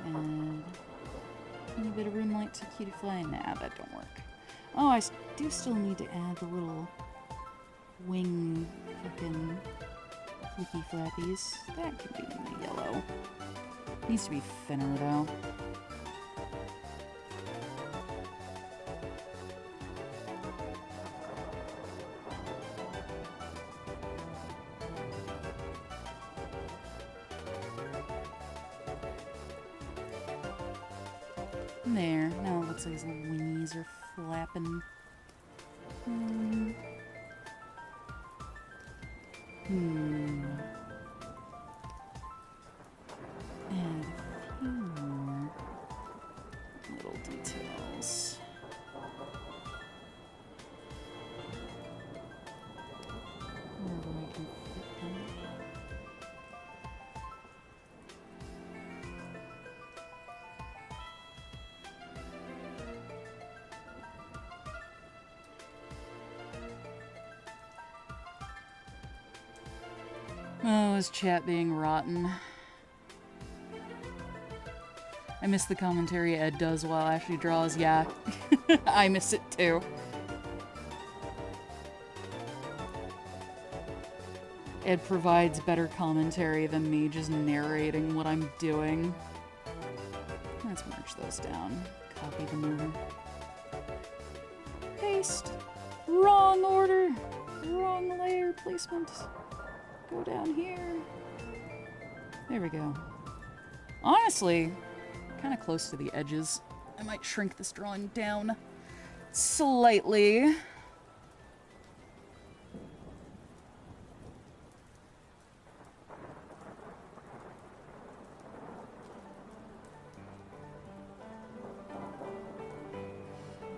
add a bit of rim light to Cutiefly, nah, that don't work. Oh, I do still need to add the little wing fucking flippy flappies. That could be in the yellow. Needs to be thinner though. There, now it looks like his little wingies are flapping. And a few more little details. Wherever I can fit them. Oh, is chat being rotten? I miss the commentary Ed does while Ashley draws. Yeah, I miss it too. Ed provides better commentary than me just narrating what I'm doing. Let's merge those down. Copy them over. Paste. Wrong order. Wrong layer placement. Go down here. There we go. Honestly, kind of close to the edges. I might shrink this drawing down slightly.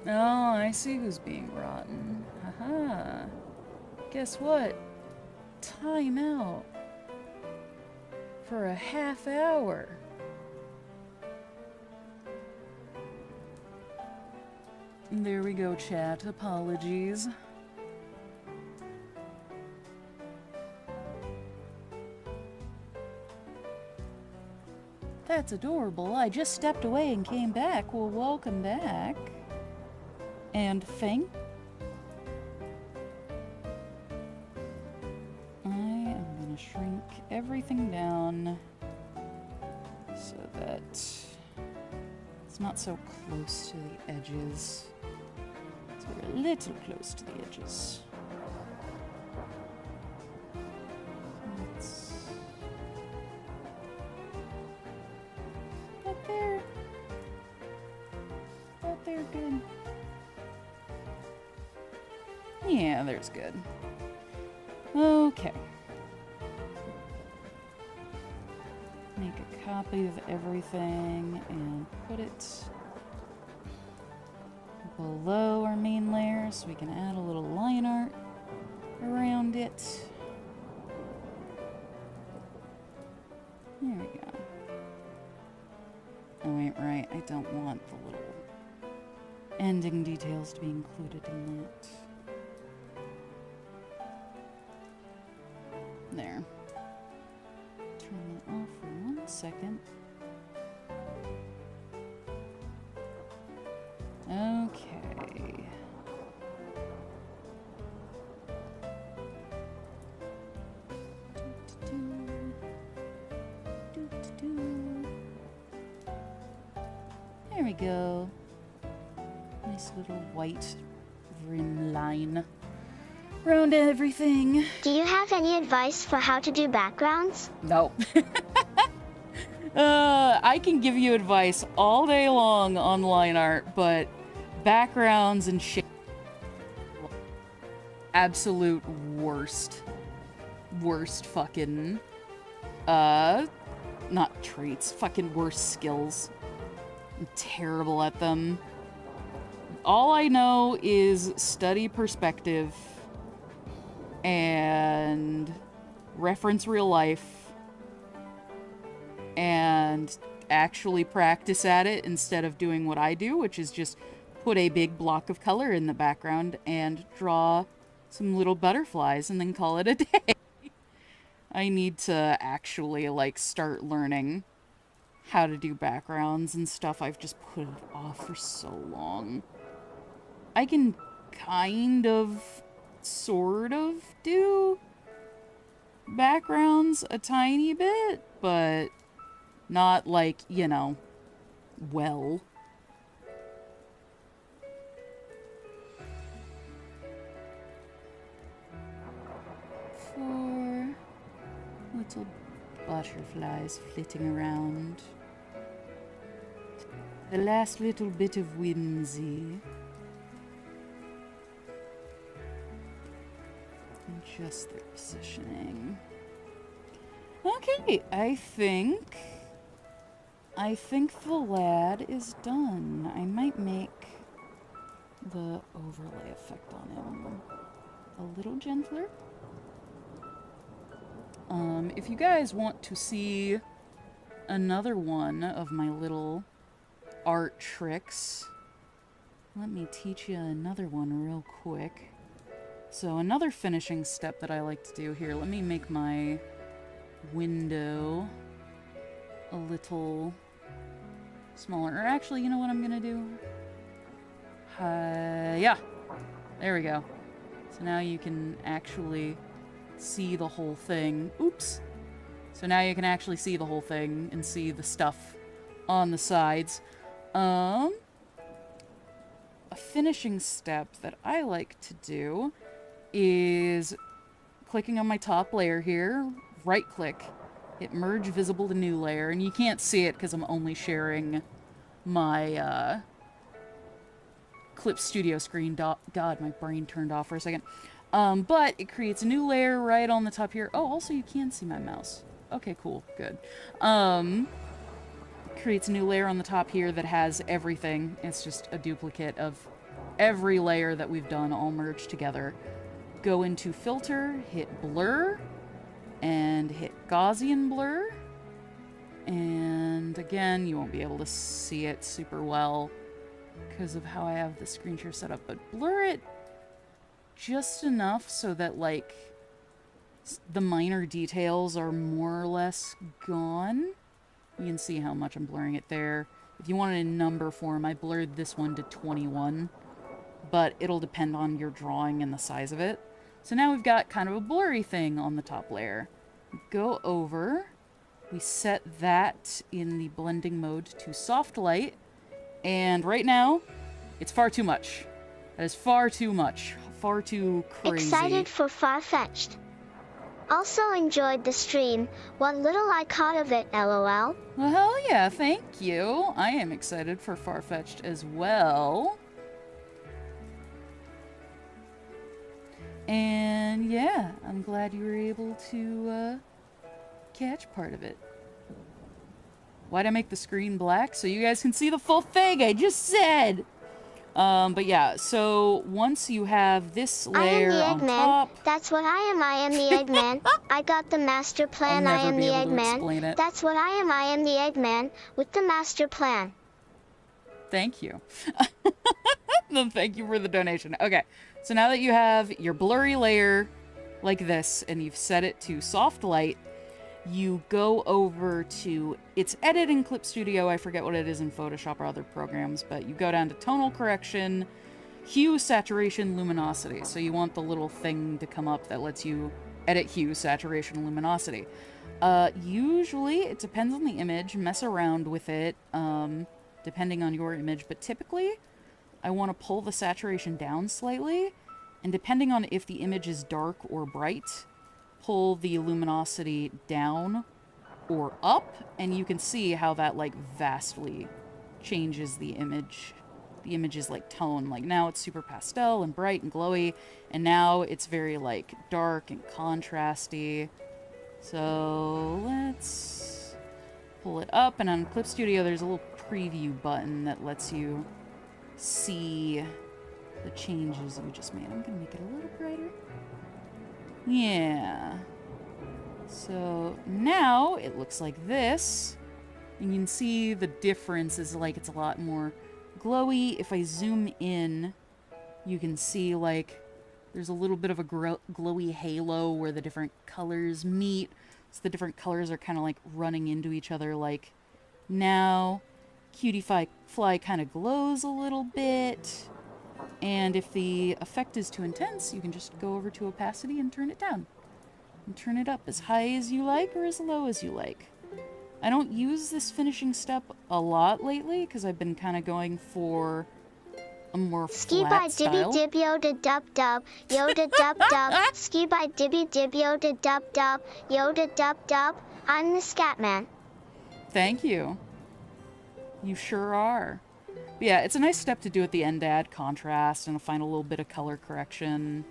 Oh, I see who's being rotten. Haha. Guess what? Time out for a half hour. There we go, chat. Apologies. That's adorable. I just stepped away and came back. Well, welcome back. And Feng? Shrink everything down so that it's not so close to the edges. So we're a little close to the edges. Let's... Up there. Up there, good. Yeah, there's good. Okay. Make a copy of everything and put it below our main layer so we can add a little line art around it. There we go. Oh wait, right, I don't want the little ending details to be included in that. There. Turn that off for 1 second. Okay. There we go. Nice little white rim line around everything. Do you have any advice for how to do backgrounds? No. I can give you advice all day long on line art, but backgrounds and shit, absolute worst fucking, not traits, fucking worst skills. I'm terrible at them. All I know is study perspective and reference real life and actually practice at it instead of doing what I do, which is just put a big block of color in the background and draw some little butterflies and then call it a day. I need to actually, like, start learning how to do backgrounds and stuff. I've just put it off for so long. I can kind of, sort of do backgrounds a tiny bit, but not like, you know, well. Four little butterflies flitting around. The last little bit of whimsy. Adjust their positioning. Okay, I think the lad is done. I might make the overlay effect on him a little gentler. If you guys want to see another one of my little art tricks, let me teach you another one real quick. So another finishing step that I like to do here, let me make my window a little smaller. Or actually, you know what I'm gonna do? Yeah, there we go. So now you can actually see the whole thing. Oops. So now you can actually see the whole thing and see the stuff on the sides. A finishing step that I like to do is clicking on my top layer here, right click, hit merge visible to new layer, and you can't see it because I'm only sharing my Clip Studio screen. God, my brain turned off for a second. But it creates a new layer right on the top here. Oh, also you can see my mouse. Okay, cool, good. Creates a new layer on the top here that has everything. It's just a duplicate of every layer that we've done all merged together. Go into filter, hit blur, and hit Gaussian blur. And again, you won't be able to see it super well because of how I have the screen share set up, but blur it just enough so that, like, the minor details are more or less gone. You can see how much I'm blurring it there. If you want it in number form, I blurred this one to 21, but it'll depend on your drawing and the size of it. So now we've got kind of a blurry thing on the top layer. Go over, we set that in the blending mode to soft light, and right now, it's far too much. That is far too much. Far too crazy. Excited for Farfetched. Also enjoyed the stream. What little I caught of it, lol. Well, hell yeah, thank you. I am excited for Farfetched as well. And yeah, I'm glad you were able to catch part of it. Why'd I make the screen black? So you guys can see the full thing I just said! But yeah, so once you have this layer on top... That's what I am the Eggman. I got the master plan, I am the Eggman. That's what I am the Eggman, with the master plan. Thank you. Thank you for the donation. Okay, so now that you have your blurry layer like this, and you've set it to soft light, you go over to, it's edit in Clip Studio, I forget what it is in Photoshop or other programs, but you go down to tonal correction, hue, saturation, luminosity. So you want the little thing to come up that lets you edit hue, saturation, luminosity. Usually, it depends on the image, mess around with it, depending on your image, but typically, I want to pull the saturation down slightly, and depending on if the image is dark or bright, pull the luminosity down or up, and you can see how that, like, vastly changes the image. The image's, like, tone. Like, now it's super pastel and bright and glowy, and now it's very, like, dark and contrasty. So let's pull it up, and on Clip Studio there's a little preview button that lets you see the changes you just made. I'm gonna make it a little brighter. Yeah. So now it looks like this. And you can see the difference is, like, it's a lot more glowy. If I zoom in, you can see, like, there's a little bit of a glowy halo where the different colors meet. So the different colors are kind of, like, running into each other. Like, now Cutiefly kind of glows a little bit. And if the effect is too intense, you can just go over to opacity and turn it down. And turn it up as high as you like or as low as you like. I don't use this finishing step a lot lately because I've been kind of going for a more flat style. Ski by dibby dib yoda dub dub, yoda dub dub. Ski by dibby dib yoda dub dub, yoda dub dub. I'm the Scatman. Thank you. You sure are. But yeah, it's a nice step to do at the end to add contrast and find a little bit of color correction.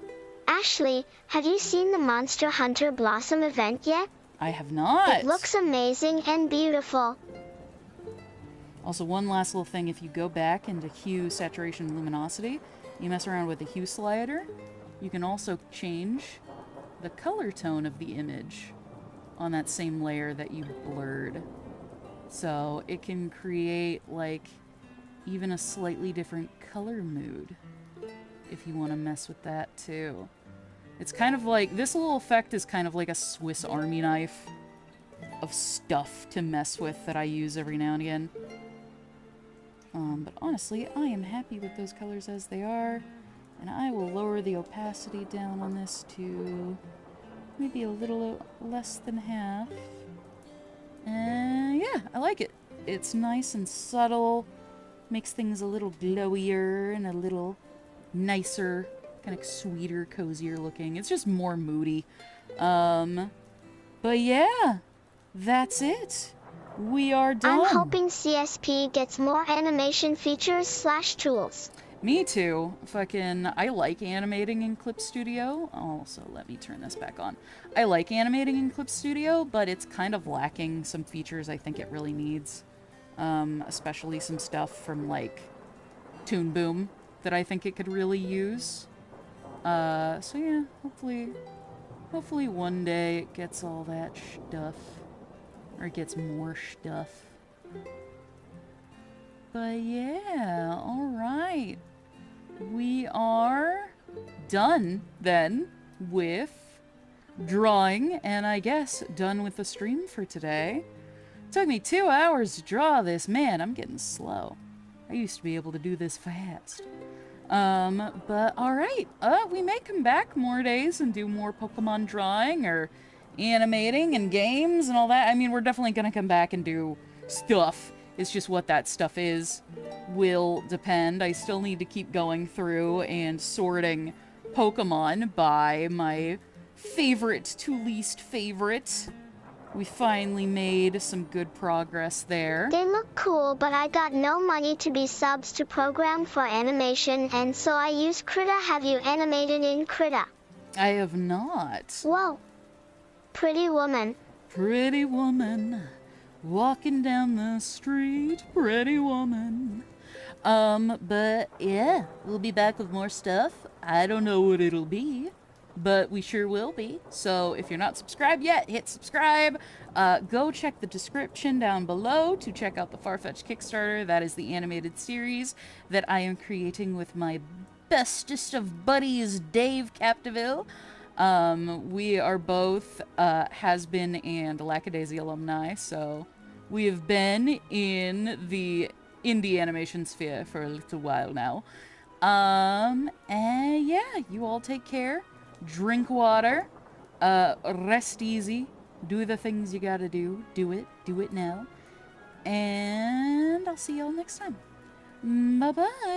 Ashley, have you seen the Monster Hunter Blossom event yet? I have not. It looks amazing and beautiful. Also, one last little thing, if you go back into hue, saturation, luminosity, you mess around with the hue slider, you can also change the color tone of the image on that same layer that you blurred. So it can create, like, even a slightly different color mood if you want to mess with that too. It's kind of like, this little effect is kind of like a Swiss Army knife of stuff to mess with that I use every now and again. But honestly, I am happy with those colors as they are, and I will lower the opacity down on this to maybe a little less than half. And yeah, I like it. It's nice and subtle, makes things a little glowier and a little nicer, kind of sweeter, cozier looking. It's just more moody. But yeah, that's it. We are done. I'm hoping CSP gets more animation features / tools. Me too. I like animating in Clip Studio. Also, let me turn this back on. I like animating in Clip Studio, but it's kind of lacking some features I think it really needs. Especially some stuff from, like, Toon Boom that I think it could really use. So yeah, hopefully one day it gets all that stuff. Or it gets more stuff. But yeah, alright. We are done then with drawing, and I guess done with the stream for today. It took me 2 hours to draw this. Man, I'm getting slow. I used to be able to do this fast. But alright. We may come back more days and do more Pokemon drawing or animating and games and all that. I mean, we're definitely gonna come back and do stuff. It's just what that stuff is will depend. I still need to keep going through and sorting Pokemon by my favorite to least favorite. We finally made some good progress there. They look cool, but I got no money to be subs to program for animation, and so I use Krita. Have you animated in Krita? I have not. Whoa. Pretty woman. Pretty woman, walking down the street, pretty woman. But yeah, we'll be back with more stuff. I don't know what it'll be, but we sure will be. So if you're not subscribed yet, hit subscribe. Go check the description down below to check out the Farfetch'd Kickstarter. That is the animated series that I am creating with my bestest of buddies, Dave Capdeville. We are both Has-Been and Lackadaisy alumni, so we have been in the indie animation sphere for a little while now. And yeah, you all take care, drink water, rest easy, do the things you gotta do it now, and I'll see y'all next time. Bye-bye!